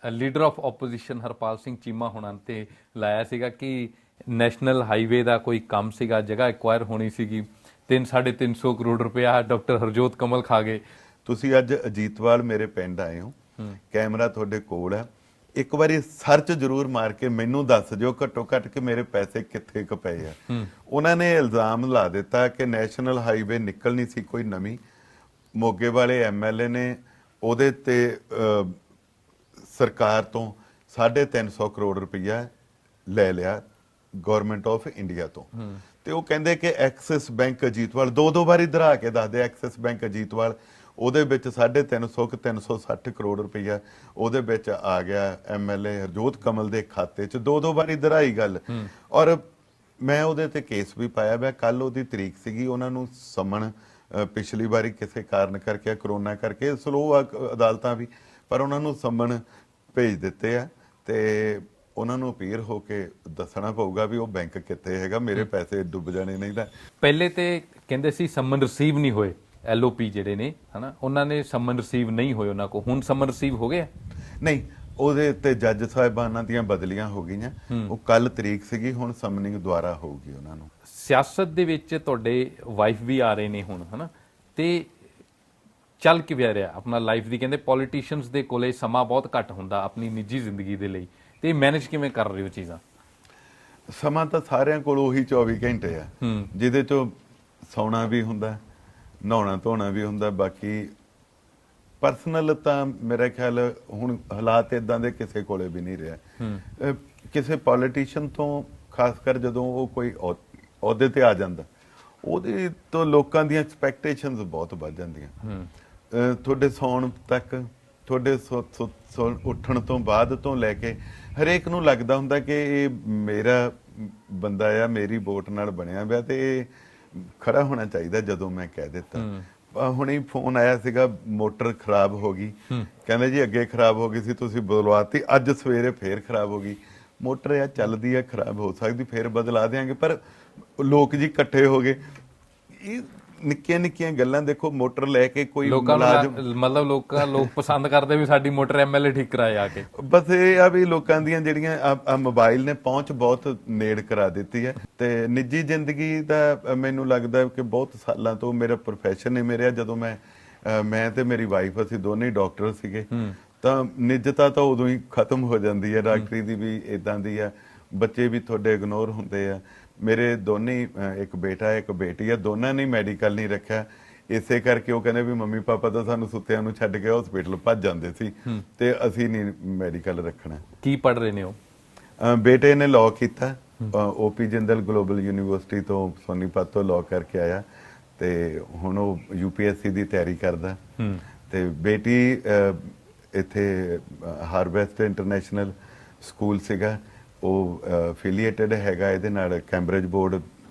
leader of opposition Harpal Singh Cheema ਹੁਣਾਂ ਤੇ ਲਾਇਆ ਸੀਗਾ ਕਿ ਨੈਸ਼ਨਲ ਹਾਈਵੇ ਦਾ ਕੋਈ ਕੰਮ ਸੀਗਾ, ਜਗ੍ਹਾ ਐਕਵਾਇਰ ਹੋਣੀ ਸੀਗੀ, 350 ਕਰੋੜ ਰੁਪਇਆ ਡਾਕਟਰ ਹਰਜੋਤ ਕਮਲ ਖਾ ਗਏ। ਤੁਸੀਂ ਅੱਜ ਅਜੀਤਵਾਲ ਮੇਰੇ ਪਿੰਡ ਆਏ ਹੋ, ਕੈਮਰਾ ਤੁਹਾਡੇ ਕੋਲ ਹੈ, ਇੱਕ ਵਾਰੀ ਸਰਚ ਜ਼ਰੂਰ ਮਾਰ ਕੇ ਮੈਨੂੰ ਦੱਸ ਦਿਓ ਘੱਟੋ ਘੱਟ ਕਿ ਮੇਰੇ ਪੈਸੇ ਕਿੱਥੇ ਕੁ ਪਏ ਆ। ਉਹਨਾਂ ਨੇ ਇਲਜ਼ਾਮ ਲਾ ਦਿੱਤਾ ਕਿ ਨੈਸ਼ਨਲ ਹਾਈਵੇ ਨਿਕਲਣੀ ਸੀ ਕੋਈ ਨਵੀਂ, ਮੋਗੇ ਵਾਲੇ ਐਮਐਲਏ ਨੇ ਉਹਦੇ ਤੇ ਸਰਕਾਰ ਤੋਂ 350 ਕਰੋੜ ਰੁਪਈਆ ਲੈ ਲਿਆ ਗਵਰਨਮੈਂਟ ਆਫ ਇੰਡੀਆ ਤੋਂ। ਤੇ ਉਹ ਕਹਿੰਦੇ ਕਿ ਐਕਸਿਸ ਬੈਂਕ ਅਜੀਤਵਾਲ ਦੋ ਵਾਰੀ ਦਰਾ ਕੇ ਦੱਸਦੇ, ਐਕਸਿਸ ਬੈਂਕ ਅਜੀਤਵਾਲ ਉਹਦੇ ਵਿੱਚ 350 ਕਿ 360 ਕਰੋੜ ਰੁਪਈਆ ਉਹਦੇ ਵਿੱਚ ਆ ਗਿਆ ਐਮਐਲਏ ਹਰਜੋਤ ਕਮਲ ਦੇ ਖਾਤੇ 'ਚ, ਦੋ ਵਾਰੀ ਦਰਾਈ ਗੱਲ। ਔਰ ਮੈਂ ਉਹਦੇ ਤੇ ਕੇਸ ਵੀ ਪਾਇਆ ਵਾ, ਕੱਲ ਉਹਦੀ ਤਰੀਕ ਸੀਗੀ, ਉਹਨਾਂ ਨੂੰ ਸਮਨ ਪਿਛਲੀ ਵਾਰੀ ਕਿਸੇ ਕਾਰਨ ਕਰਕੇ, ਕਰੋਨਾ ਕਰਕੇ ਸਲੋ ਆ ਅਦਾਲਤਾਂ ਵੀ, ਪਰ ਉਹਨਾਂ ਨੂੰ ਸਮਨ ਭੇਜ ਦਿੱਤੇ ਆ ਤੇ ਉਹਨਾਂ ਨੂੰ ਅਪੀਲ ਹੋ ਕੇ ਦੱਸਣਾ ਪਊਗਾ ਵੀ ਉਹ ਬੈਂਕ ਕਿੱਥੇ ਹੈਗਾ, ਮੇਰੇ ਪੈਸੇ ਡੁੱਬ ਜਾਣੇ ਨਹੀਂ ਤਾਂ। ਪਹਿਲੇ ਤੇ ਕਹਿੰਦੇ ਸੀ ਸਮਨ ਰਿਸੀਵ ਨਹੀਂ ਹੋਏ, ਐਲਓਪੀ ਜਿਹੜੇ ਨੇ ਹਨਾ, ਉਹਨਾਂ ਨੇ ਸਮਨ ਰਿਸੀਵ ਨਹੀਂ ਹੋਏ ਉਹਨਾਂ ਕੋ, ਹੁਣ ਸਮਨ ਰਿਸੀਵ ਹੋ ਗਏ? ਨਹੀਂ, ਉਹਦੇ ਤੇ ਜੱਜ ਸਾਹਿਬਾਨਾਂ ਦੀਆਂ ਬਦਲੀਆਂ ਹੋ ਗਈਆਂ, ਉਹ ਕੱਲ ਤਰੀਕ ਸੀਗੀ, ਹੁਣ ਸਮਨਿੰਗ ਦੁਆਰਾ ਹੋਊਗੀ ਉਹਨਾਂ ਨੂੰ। ਸਿਆਸਤ ਦੇ ਵਿੱਚ ਤੁਹਾਡੇ ਵਾਈਫ ਵੀ ਆ ਰਹੇ ਨੇ ਹੁਣ ਹਨਾ, ਤੇ ਚੱਲ ਕਿਵੇਂ ਰਿਹਾ ਆਪਣਾ ਲਾਈਫ ਦੀ? ਕਹਿੰਦੇ ਪੋਲੀਟੀਸ਼ੀਅਨਸ ਦੇ ਕੋਲੇ ਸਮਾਂ ਬਹੁਤ ਘੱਟ ਹੁੰਦਾ ਆਪਣੀ ਨਿੱਜੀ ਜ਼ਿੰਦਗੀ ਦੇ ਲਈ, ਤੇ ਮੈਨੇਜ ਕਿਵੇਂ ਕਰ ਰਹੇ ਹੋ ਚੀਜ਼ਾਂ? ਸਮਾਂ ਤਾਂ ਸਾਰਿਆਂ ਕੋਲ ਉਹੀ 24 ਘੰਟੇ ਆ, ਜਿਹਦੇ ਚੋਂ ਸੌਣਾ ਵੀ ਹੁੰਦਾ, ਨਹਾਉਣਾ ਧੋਣਾ ਵੀ ਹੁੰਦਾ, ਬਾਕੀ ਪਰਸਨਲ ਤਾਂ ਮੇਰਾ ਖਿਆਲ ਹੁਣ ਹਾਲਾਤ ਇਦਾਂ ਦੇ ਕਿਸੇ ਕੋਲੇ ਵੀ ਨਹੀਂ ਰਿਹਾ। ਕਿਸੇ ਪੋਲੀਟੀਸ਼ੀਅਨ ਤੋਂ ਖਾਸ ਕਰ ਜਦੋਂ ਉਹ ਕੋਈ ਅਹੁਦੇ ਤੇ ਆ ਜਾਂਦਾ, ਉਹਦੇ ਤੋਂ ਲੋਕਾਂ ਦੀਆਂ ਐਕਸਪੈਕਟੇਸ਼ਨਸ ਬਹੁਤ ਵੱਧ ਜਾਂਦੀਆਂ। ਤੁਹਾਡੇ ਸੌਣ ਤੱਕ, ਤੁਹਾਡੇ ਉੱਠਣ ਤੋਂ ਬਾਅਦ ਤੋਂ ਲੈ ਕੇ ਹਰੇਕ ਨੂੰ ਲੱਗਦਾ ਹੁੰਦਾ ਕਿ ਇਹ ਮੇਰਾ ਬੰਦਾ ਆ, ਮੇਰੀ ਵੋਟ ਨਾਲ ਬਣਿਆ ਹੋਇਆ ਤੇ ਇਹ ਖੜਾ ਹੋਣਾ ਚਾਹੀਦਾ ਜਦੋਂ ਮੈਂ ਕਹਿ ਦਿੱਤਾ। ਹੁਣੇ ਫੋਨ ਆਇਆ ਸੀਗਾ, ਮੋਟਰ ਖਰਾਬ ਹੋ ਗਈ, ਕਹਿੰਦੇ ਜੀ ਅੱਗੇ ਖਰਾਬ ਹੋ ਗਈ ਸੀ, ਤੁਸੀਂ ਬਦਲਵਾਤੀ, ਅੱਜ ਸਵੇਰੇ ਫੇਰ ਖਰਾਬ ਹੋ ਗਈ। ਮੋਟਰ ਆ ਚੱਲਦੀ ਆ, ਖਰਾਬ ਹੋ ਸਕਦੀ, ਫੇਰ ਬਦਲਾ ਦੇਾਂਗੇ, ਪਰ ਲੋਕ ਜੀ ਇਕੱਠੇ ਹੋ ਗਏ। ਇਹ ਨਿੱਕੀਆਂ ਨਿੱਕੀਆਂ ਗੱਲਾਂ ਦੇਖੋ, ਮੋਟਰ ਲੈ ਕੇ ਕੋਈ ਮਤਲਬ ਲੋਕ ਪਸੰਦ ਕਰਦੇ ਵੀ ਸਾਡੀ ਮੋਟਰ ਐਮਐਲਏ ਠੀਕ ਕਰਾਏ ਆ ਕੇ। ਬਸ ਇਹ ਆ ਵੀ ਲੋਕਾਂ ਦੀਆਂ ਜਿਹੜੀਆਂ ਮੋਬਾਈਲ ਨੇ ਪਹੁੰਚ ਬਹੁਤ ਨੇੜ ਕਰਾ ਦਿੱਤੀ ਹੈ। ਤੇ ਨਿੱਜੀ ਜ਼ਿੰਦਗੀ ਦਾ ਮੈਨੂੰ ਲੱਗਦਾ ਕਿ ਬਹੁਤ ਸਾਲਾਂ ਤੋਂ ਮੇਰਾ ਪ੍ਰੋਫੈਸ਼ਨ ਹੈ ਮੇਰੇ, ਜਦੋਂ ਮੈਂ ਤੇ ਮੇਰੀ ਵਾਈਫ ਅਸੀਂ ਦੋਨੇ ਹੀ ਡਾਕਟਰ ਸੀਗੇ, ਤਾਂ ਨਿੱਜਤਾ ਤਾਂ ਉਦੋਂ ਹੀ ਖਤਮ ਹੋ ਜਾਂਦੀ ਹੈ। ਡਾਕਟਰੀ ਦੀ ਵੀ ਇਦਾਂ ਦੀ ਆ, ਬੱਚੇ ਵੀ ਤੁਹਾਡੇ ਇਗਨੋਰ ਹੁੰਦੇ ਆ। ਮੇਰੇ ਦੋਨੇ ਇੱਕ ਬੇਟਾ ਇੱਕ ਬੇਟੀ ਆ, ਦੋਨਾਂ ਨੇ ਮੈਡੀਕਲ ਨਹੀਂ ਰੱਖਿਆ, ਇਸੇ ਕਰਕੇ ਉਹ ਕਹਿੰਦੇ ਵੀ ਮੰਮੀ ਪਾਪਾ ਤਾਂ ਸਾਨੂੰ ਸੁੱਤਿਆਂ ਨੂੰ ਛੱਡ ਕੇ ਹਸਪੀਟਲ ਭੱਜ ਜਾਂਦੇ ਸੀ ਤੇ ਅਸੀਂ ਨਹੀਂ ਮੈਡੀਕਲ ਰੱਖਣਾ। ਕੀ ਪੜ੍ਹ ਰਹੇ ਨੇ ਉਹ? ਬੇਟੇ ਨੇ ਲਾਅ ਕੀਤਾ, ਓਪੀ ਜਿੰਦਲ ਗਲੋਬਲ ਯੂਨੀਵਰਸਿਟੀ ਤੋਂ ਸੋਨੀਪਤ ਤੋਂ ਲਾਅ ਕਰਕੇ ਆਇਆ ਤੇ ਹੁਣ ਉਹ ਯੂਪੀਐਸਸੀ ਦੀ ਤਿਆਰੀ ਕਰਦਾ। ਤੇ ਬੇਟੀ ਇੱਥੇ ਹਾਰਵੈਸਟ ਇੰਟਰਨੈਸ਼ਨਲ ਸਕੂਲ ਸੀਗਾ, ਉਹ ਐਫੀਲੀਏਟਡ ਹੈਗਾ ਇਹਦੇ ਨਾਲ, ਕੈਂਬਰਿਜ ਬੋਰਡ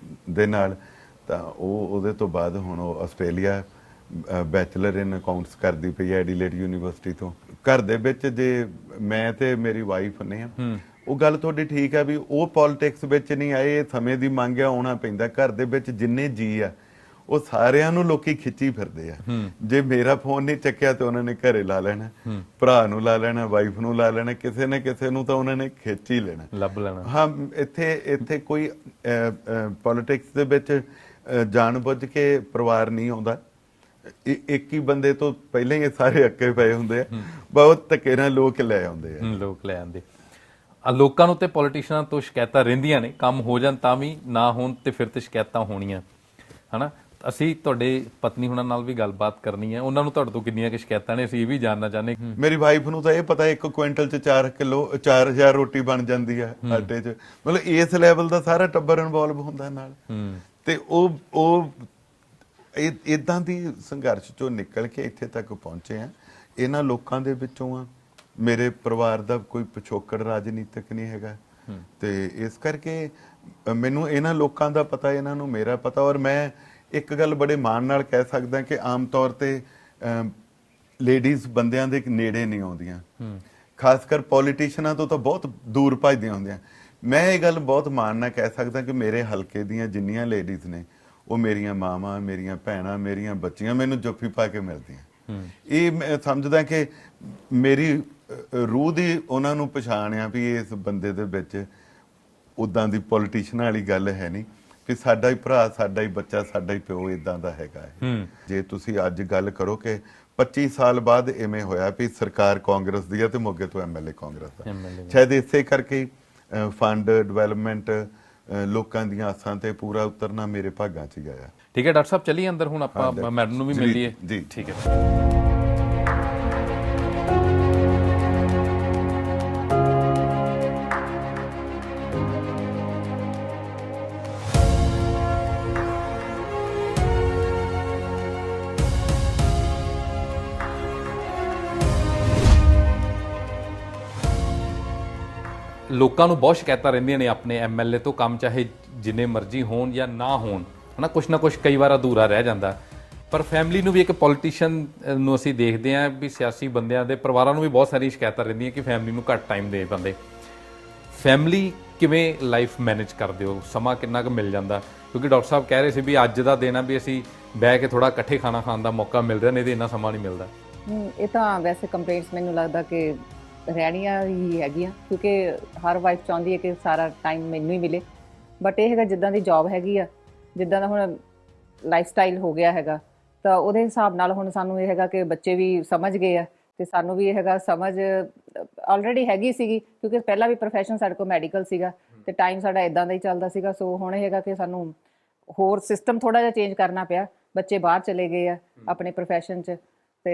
ਦੇ ਨਾਲ, ਤਾਂ ਉਹਦੇ ਤੋਂ ਬਾਅਦ ਹੁਣ ਉਹ ਆਸਟ੍ਰੇਲੀਆ ਬੈਚਲਰ ਇਨ ਅਕਾਊਂਟਸ ਕਰਦੀ ਪਈ ਹੈ ਐਡੀਲੇਡ ਯੂਨੀਵਰਸਿਟੀ ਤੋਂ। ਘਰ ਦੇ ਵਿੱਚ ਜੇ ਮੈਂ ਤੇ ਮੇਰੀ ਵਾਈਫ ਨੇ, ਉਹ ਗੱਲ ਤੁਹਾਡੀ ਠੀਕ ਆ ਵੀ ਉਹ ਪੋਲਿਟਿਕਸ ਵਿੱਚ ਨਹੀਂ ਆਏ, ਇਹ ਸਮੇਂ ਦੀ ਮੰਗ ਆ, ਆਉਣਾ ਪੈਂਦਾ। ਘਰ ਦੇ ਵਿੱਚ ਜਿੰਨੇ ਜੀ ਆ ਉਹ ਸਾਰਿਆਂ ਨੂੰ ਲੋਕੀ ਖਿੱਚੀ ਫਿਰਦੇ ਆ। ਜੇ ਮੇਰਾ ਫੋਨ ਨਹੀਂ ਚੱਕਿਆ ਤੇ ਉਹਨਾਂ ਨੇ ਘਰੇ ਲਾ ਲੈਣਾ, ਭਰਾ ਨੂੰ ਲਾ ਲੈਣਾ, ਵਾਈਫ ਨੂੰ ਲਾ ਲੈਣਾ, ਕਿਸੇ ਨਾ ਕਿਸੇ ਨੂੰ ਤਾਂ ਉਹਨਾਂ ਨੇ ਖਿੱਚ ਹੀ ਲੈਣਾ, ਲੱਭ ਲੈਣਾ। ਹਾਂ, ਇੱਥੇ ਕੋਈ ਪੋਲਿਟਿਕਸ ਦੇ ਵਿੱਚ ਜਾਣਬੁੱਝ ਕੇ ਪਰਿਵਾਰ ਨਹੀਂ ਆਉਂਦਾ। ਇੱਕ ਹੀ ਬੰਦੇ ਤੋਂ ਪਹਿਲਾਂ ਹੀ ਸਾਰੇ ਅੱਕੇ ਪਏ ਹੁੰਦੇ ਆ, ਬਹੁਤ ਧੱਕੇ ਨਾਲ ਲੋਕ ਲੈ ਆਉਂਦੇ ਆ। ਲੋਕ ਲੈ ਆਉਂਦੇ ਲੋਕਾਂ ਨੂੰ ਤੇ ਪੋਲੀਟੀਸ਼ੀਅਨਾਂ ਤੋਂ ਸ਼ਿਕਾਇਤਾਂ ਰਹਿੰਦੀਆਂ ਨੇ, ਕੰਮ ਹੋ ਜਾਣ ਤਾਂ ਵੀ, ਨਾ ਹੋਣ ਤੇ ਫਿਰ ਤੇ ਸ਼ਿਕਾਇਤਾਂ ਹੋਣੀਆਂ ਹਨਾ। ਅਸੀਂ ਤੁਹਾਡੇ ਪਤਨੀ ਹੁਣਾਂ ਨਾਲ ਵੀ ਗੱਲਬਾਤ ਕਰਨੀ ਹੈ, ਉਹਨਾਂ ਨੂੰ ਤੁਹਾਡੇ ਤੋਂ ਕਿੰਨੀਆਂ ਕਿ ਸ਼ਿਕਾਇਤਾਂ ਨੇ ਅਸੀਂ ਇਹ ਵੀ ਜਾਣਨਾ ਚਾਹੁੰਦੇ। ਮੇਰੀ ਵਾਈਫ ਨੂੰ ਤਾਂ ਇਹ ਪਤਾ 1 ਕੁਇੰਟਲ ਚ 4 ਕਿਲੋ 4000 ਰੋਟੀ ਬਣ ਜਾਂਦੀ ਆ ਆਟੇ ਚ, ਮਤਲਬ ਇਸ ਲੈਵਲ ਦਾ ਸਾਰਾ ਟੱਬਰ ਇਨਵੋਲਵ ਹੁੰਦਾ ਨਾਲ। ਤੇ ਉਹ ਇਦਾਂ ਦੀ ਸੰਘਰਸ਼ ਚੋਂ ਨਿਕਲ ਕੇ ਇੱਥੇ ਤੱਕ ਪਹੁੰਚੇ ਆ। ਇਹਨਾਂ ਲੋਕਾਂ ਦੇ ਵਿੱਚੋਂ ਆ, ਮੇਰੇ ਪਰਿਵਾਰ ਦਾ ਕੋਈ ਪਿਛੋਕੜ ਰਾਜਨੀਤਿਕ ਨਹੀਂ ਹੈਗਾ, ਤੇ ਇਸ ਕਰਕੇ ਮੈਨੂੰ ਇਹਨਾਂ ਲੋਕਾਂ ਦਾ ਪਤਾ, ਇਹਨਾਂ ਨੂੰ ਮੇਰਾ ਪਤਾ। ਔਰ ਮੈਂ ਇੱਕ ਗੱਲ ਬੜੇ ਮਾਣ ਨਾਲ ਕਹਿ ਸਕਦਾ ਕਿ ਆਮ ਤੌਰ ਤੇ ਲੇਡੀਜ਼ ਬੰਦਿਆਂ ਦੇ ਨੇੜੇ ਨਹੀਂ ਆਉਂਦੀਆਂ, ਖਾਸ ਕਰ ਪੋਲੀਟੀਸ਼ੀਅਨਾਂ ਤੋਂ ਤਾਂ ਬਹੁਤ ਦੂਰ ਭੱਜਦੀਆਂ ਹੁੰਦੀਆਂ। ਮੈਂ ਇਹ ਗੱਲ ਬਹੁਤ ਮਾਣ ਨਾਲ ਕਹਿ ਸਕਦਾ ਕਿ ਮੇਰੇ ਹਲਕੇ ਦੀਆਂ ਜਿੰਨੀਆਂ ਲੇਡੀਜ਼ ਨੇ, ਉਹ ਮੇਰੀਆਂ ਮਾਵਾਂ, ਮੇਰੀਆਂ ਭੈਣਾਂ, ਮੇਰੀਆਂ ਬੱਚੀਆਂ ਮੈਨੂੰ ਜੱਫੀ ਪਾ ਕੇ ਮਿਲਦੀਆਂ। ਇਹ ਮੈਂ ਸਮਝਦਾ ਕਿ ਮੇਰੀ ਰੂਹ ਦੀ ਉਹਨਾਂ ਨੂੰ ਪਛਾਣ ਆ ਵੀ ਇਸ ਬੰਦੇ ਦੇ ਵਿੱਚ ਉਦਾਂ ਦੀ ਪੋਲੀਟੀਸ਼ੀਅਨ ਵਾਲੀ ਗੱਲ ਹੈ ਨਹੀਂ ਵੀ ਸਾਡਾ ਹੀ ਭਰਾ, ਸਾਡਾ ਹੀ ਬੱਚਾ, ਸਾਡਾ ਹੀ ਪਿਓ ਇਦਾਂ ਦਾ ਹੈਗਾ ਹੈ। ਜੇ ਤੁਸੀਂ ਅੱਜ ਗੱਲ ਕਰੋ ਕਿ 25 ਸਾਲ ਬਾਅਦ ਇਵੇਂ ਹੋਇਆ ਵੀ ਸਰਕਾਰ ਕਾਂਗਰਸ ਦੀ ਹੈ ਤੇ ਮੋਗੇ ਤੋਂ ਐਮਐਲਏ ਕਾਂਗਰਸ ਦਾ, ਸ਼ਾਇਦ ਇਸੇ ਕਰਕੇ ਫੰਡ ਡਿਵੈਲਪਮੈਂਟ ਲੋਕਾਂ ਦੀਆਂ ਆਸਾਂ ਤੇ ਪੂਰਾ ਉਤਰਨਾ ਮੇਰੇ ਭਾਗਾਂ 'ਚ ਗਿਆ। ਠੀਕ ਹੈ ਡਾਕਟਰ ਸਾਹਿਬ, ਚੱਲੀਏ ਅੰਦਰ ਹੁਣ ਆਪਾਂ ਮੈਡਮ ਨੂੰ ਵੀ ਮਿਲ ਲਈਏ ਜੀ। ਠੀਕ ਹੈ। ਲੋਕਾਂ ਨੂੰ ਬਹੁਤ ਸ਼ਿਕਾਇਤਾਂ ਰਹਿੰਦੀਆਂ ਨੇ ਆਪਣੇ ਐਮਐਲਏ ਤੋਂ, ਕੰਮ ਚਾਹੇ ਜਿੰਨੇ ਮਰਜ਼ੀ ਹੋਣ ਜਾਂ ਨਾ ਹੋਣ, ਹਨਾ ਕੁਛ ਨਾ ਕੁਛ ਕਈ ਵਾਰ ਅਧੂਰਾ ਰਹਿ ਜਾਂਦਾ। ਪਰ ਫੈਮਿਲੀ ਨੂੰ ਵੀ, ਇੱਕ ਪੋਲੀਟੀਸ਼ੀਅਨ ਨੂੰ ਅਸੀਂ ਦੇਖਦੇ ਹਾਂ ਵੀ ਸਿਆਸੀ ਬੰਦਿਆਂ ਦੇ ਪਰਿਵਾਰਾਂ ਨੂੰ ਵੀ ਬਹੁਤ ਸਾਰੀ ਸ਼ਿਕਾਇਤਾਂ ਰਹਿੰਦੀਆਂ ਕਿ ਫੈਮਿਲੀ ਨੂੰ ਘੱਟ ਟਾਈਮ ਦੇ ਪਾਉਂਦੇ। ਫੈਮਿਲੀ ਕਿਵੇਂ ਲਾਈਫ ਮੈਨੇਜ ਕਰਦੇ ਹੋ, ਸਮਾਂ ਕਿੰਨਾ ਕੁ ਮਿਲ ਜਾਂਦਾ? ਕਿਉਂਕਿ ਡਾਕਟਰ ਸਾਹਿਬ ਕਹਿ ਰਹੇ ਸੀ ਵੀ ਅੱਜ ਦਾ ਦਿਨ ਆ ਵੀ ਅਸੀਂ ਬਹਿ ਕੇ ਥੋੜਾ ਇਕੱਠੇ ਖਾਣਾ ਖਾਣ ਦਾ ਮੌਕਾ ਮਿਲ ਰਿਹਾ, ਨਹੀਂ ਤੇ ਇੰਨਾ ਸਮਾਂ ਨਹੀਂ ਮਿਲਦਾ। ਇਹ ਤਾਂ ਵੈਸੇ ਕੰਪਲੇਂਟਸ ਮੈਨੂੰ ਲੱਗਦਾ ਕਿ ਰਹਿਣੀਆਂ ਹੀ ਹੈਗੀਆਂ, ਕਿਉਂਕਿ ਹਰ ਵਾਈਫ ਚਾਹੁੰਦੀ ਹੈ ਕਿ ਸਾਰਾ ਟਾਈਮ ਮੈਨੂੰ ਹੀ ਮਿਲੇ। ਬਟ ਇਹ ਹੈਗਾ ਜਿੱਦਾਂ ਦੀ ਜੌਬ ਹੈਗੀ ਆ, ਜਿੱਦਾਂ ਦਾ ਹੁਣ ਲਾਈਫ ਸਟਾਈਲ ਹੋ ਗਿਆ ਹੈਗਾ, ਤਾਂ ਉਹਦੇ ਹਿਸਾਬ ਨਾਲ ਹੁਣ ਸਾਨੂੰ ਇਹ ਹੈਗਾ ਕਿ ਬੱਚੇ ਵੀ ਸਮਝ ਗਏ ਆ ਤੇ ਸਾਨੂੰ ਵੀ ਇਹ ਹੈਗਾ ਸਮਝ ਆਲਰੇਡੀ ਹੈਗੀ ਸੀਗੀ, ਕਿਉਂਕਿ ਪਹਿਲਾਂ ਵੀ ਪ੍ਰੋਫੈਸ਼ਨ ਸਾਡੇ ਕੋਲ ਮੈਡੀਕਲ ਸੀਗਾ ਤੇ ਟਾਈਮ ਸਾਡਾ ਇਦਾਂ ਦਾ ਹੀ ਚੱਲਦਾ ਸੀਗਾ। ਸੋ ਹੁਣ ਇਹ ਹੈਗਾ ਕਿ ਸਾਨੂੰ ਹੋਰ ਸਿਸਟਮ ਥੋੜਾ ਜਿਹਾ ਚੇਂਜ ਕਰਨਾ ਪਿਆ। ਬੱਚੇ ਬਾਹਰ ਚਲੇ ਗਏ ਆ ਆਪਣੇ ਪ੍ਰੋਫੈਸ਼ਨ 'ਚ ਤੇ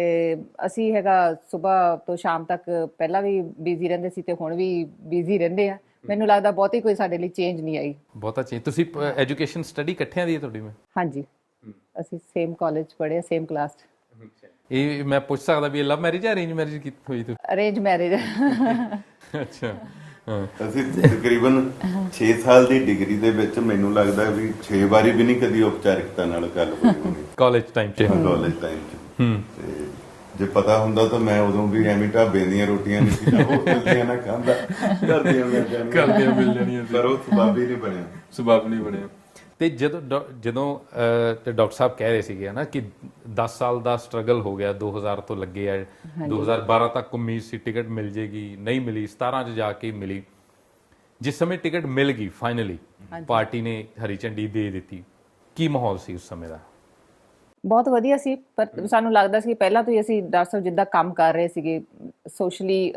ਅਸੀਂ ਹੈਗਾ ਸਵੇਰ ਤੋਂ ਸ਼ਾਮ ਤੱਕ ਪਹਿਲਾਂ ਵੀ ਬਿਜ਼ੀ ਰਹਿੰਦੇ ਸੀ ਤੇ ਹੁਣ ਵੀ ਬਿਜ਼ੀ ਰਹਿੰਦੇ ਆ। ਮੈਨੂੰ ਲੱਗਦਾ ਬਹੁਤੀ ਕੋਈ ਸਾਡੇ ਲਈ ਚੇਂਜ ਨਹੀਂ ਆਈ। ਬਹੁਤਾ ਚੇਂਜ। ਤੁਸੀਂ ਐਜੂਕੇਸ਼ਨ ਸਟੱਡੀ ਇਕੱਠਿਆਂ ਦੀ ਹੈ ਤੁਹਾਡੀ? ਹਾਂਜੀ, ਅਸੀਂ ਸੇਮ ਕਾਲਜ ਪੜ੍ਹੇ, ਸੇਮ ਕਲਾਸ 'ਚ। ਇਹ ਮੈਂ ਪੁੱਛ ਸਕਦਾ ਵੀ ਲਵ ਮੈਰਿਜ ਜਾਂ ਅਰੇਂਜ ਮੈਰਿਜ ਕੀਤੀ ਹੋਈ ਤੁਸੀਂ? Arrange marriage. ਅੱਛਾ। ਅਸੀਂ ਤਕਰੀਬਨ 6 ਸਾਲ ਦੀ ਡਿਗਰੀ ਦੇ ਵਿੱਚ ਮੈਨੂੰ ਲੱਗਦਾ ਵੀ 6 ਵਾਰੀ ਵੀ ਨਹੀਂ ਕਦੀ ਔਪਚਾਰਿਕਤਾ ਨਾਲ ਗੱਲ ਹੋਈ ਹੋਣੀ ਕਾਲਜ ਟਾਈਮ 'ਚ। ਕਾਲਜ ਟਾਈਮ 'ਚ ਤੇ ਜੇ ਪਤਾ ਹੁੰਦਾ ਤਾਂ ਮੈਂ ਉਦੋਂ ਵੀ ਐਵੇਂ ਢਾਬੇ ਦੀਆਂ ਰੋਟੀਆਂ ਨਹੀਂ ਸੀ ਹੋਟਲ ਨਾ ਖਾਂਦਾ, ਕਰਦੀਆਂ ਮਿਲ ਜਾਣੀਆਂ, ਪਰ ਉਹ ਸਬੱਬ ਹੀ ਨਹੀਂ ਬਣਿਆ। ਸਬੱਬ ਨਹੀਂ ਬਣਿਆ। ਤੇ ਜਦੋਂ ਤੇ ਡਾਕਟਰ ਸਾਹਿਬ ਕਹਿ ਰਹੇ ਸੀਗੇ ਨਾ ਕਿ 10 ਸਾਲ ਦਾ ਸਟਰਗਲ ਹੋ ਗਿਆ, 2000 ਤੋਂ ਲੱਗੇ ਆ, 2012 ਤੱਕ ਉਮੀਦ ਸੀ ਟਿਕਟ ਮਿਲ ਜੇਗੀ, ਨਹੀਂ ਮਿਲੀ, 17 'ਚ ਜਾ ਕੇ ਮਿਲੀ। ਜਿਸ ਸਮੇਂ ਟਿਕਟ ਮਿਲ ਗਈ ਫਾਈਨਲੀ, ਪਾਰਟੀ ਨੇ ਹਰੀ ਝੰਡੀ ਦੇ ਦਿੱਤੀ, ਕੀ ਮਾਹੌਲ ਸੀ ਉਸ ਸਮੇਂ ਦਾ? ਬਹੁਤ ਵਧੀਆ ਸੀ, ਪਰ ਸਾਨੂੰ ਲੱਗਦਾ ਸੀ ਪਹਿਲਾਂ ਤੋਂ ਹੀ ਅਸੀਂ ਡਾਕਟਰ ਸਾਹਿਬ ਜਿੱਦਾਂ ਕੰਮ ਕਰ ਰਹੇ ਸੀਗੇ ਸੋਸ਼ਲੀ,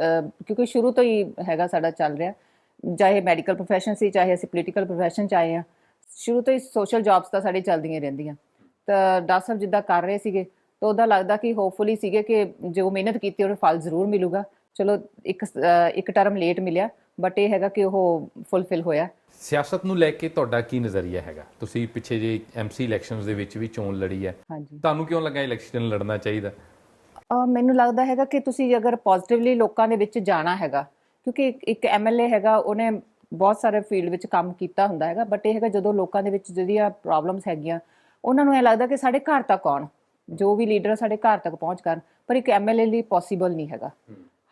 ਕਿਉਂਕਿ ਸ਼ੁਰੂ ਤੋਂ ਹੀ ਹੈਗਾ ਸਾਡਾ ਚੱਲ ਰਿਹਾ, ਚਾਹੇ ਮੈਡੀਕਲ ਪ੍ਰੋਫੈਸ਼ਨ ਸੀ ਚਾਹੇ ਅਸੀਂ ਪੋਲੀਟੀਕਲ ਪ੍ਰੋਫੈਸ਼ਨ 'ਚ ਆਏ ਹਾਂ, ਸ਼ੁਰੂ ਤੋਂ ਹੀ ਸੋਸ਼ਲ ਜੌਬਸ ਤਾਂ ਸਾਡੀ ਚੱਲਦੀਆਂ ਰਹਿੰਦੀਆਂ। ਤਾਂ ਡਾਕਟਰ ਸਾਹਿਬ ਜਿੱਦਾਂ ਕਰ ਰਹੇ ਸੀਗੇ ਤਾਂ ਉਹਦਾ ਲੱਗਦਾ ਕਿ ਹੋਪਫੁਲੀ ਸੀਗੇ ਕਿ ਜੋ ਮਿਹਨਤ ਕੀਤੀ ਉਹਨੂੰ ਫਲ ਜ਼ਰੂਰ ਮਿਲੂਗਾ। ਚਲੋ ਇੱਕ ਟਰਮ ਲੇਟ ਮਿਲਿਆ, ਬਟ ਇਹ ਹੈਗਾ ਕਿ ਉਹ ਫੁੱਲਫਿਲ ਹੋਇਆ। ਸਿਆਸਤ ਨੂੰ ਲੈ ਕੇ ਤੁਹਾਡਾ ਕੀ ਨਜ਼ਰੀਆ ਹੈਗਾ? ਤੁਸੀਂ ਪਿੱਛੇ ਜੇ ਐਮਸੀ ਇਲੈਕਸ਼ਨਸ ਦੇ ਵਿੱਚ ਵੀ ਚੋਣ ਲੜੀ ਹੈ, ਤੁਹਾਨੂੰ ਕਿਉਂ ਲੱਗਾ ਇਲੈਕਸ਼ਨ ਲੜਨਾ ਚਾਹੀਦਾ? ਮੈਨੂੰ ਲੱਗਦਾ ਹੈਗਾ ਕਿ ਤੁਸੀਂ ਅਗਰ ਪੋਜ਼ਿਟਿਵਲੀ ਲੋਕਾਂ ਦੇ ਵਿੱਚ ਜਾਣਾ ਹੈਗਾ, ਕਿਉਂਕਿ ਇੱਕ ਐਮਐਲਏ ਹੈਗਾ ਉਹਨੇ ਬਹੁਤ ਸਾਰੇ ਫੀਲਡ ਵਿੱਚ ਕੰਮ ਕੀਤਾ ਹੁੰਦਾ ਹੈਗਾ, ਬਟ ਇਹ ਹੈਗਾ ਜਦੋਂ ਲੋਕਾਂ ਦੇ ਵਿੱਚ ਜਿਹੜੀਆਂ ਪ੍ਰੋਬਲਮਸ ਹੈਗੀਆਂ ਉਹਨਾਂ ਨੂੰ ਇਹ ਲੱਗਦਾ ਕਿ ਸਾਡੇ ਘਰ ਤੱਕ ਆਉਣ, ਜੋ ਵੀ ਲੀਡਰ ਸਾਡੇ ਘਰ ਤੱਕ ਪਹੁੰਚ ਕਰਨ, ਪਰ ਇੱਕ ਐਮਐਲਏ ਲਈ ਪੋਸੀਬਲ ਨਹੀਂ ਹੈਗਾ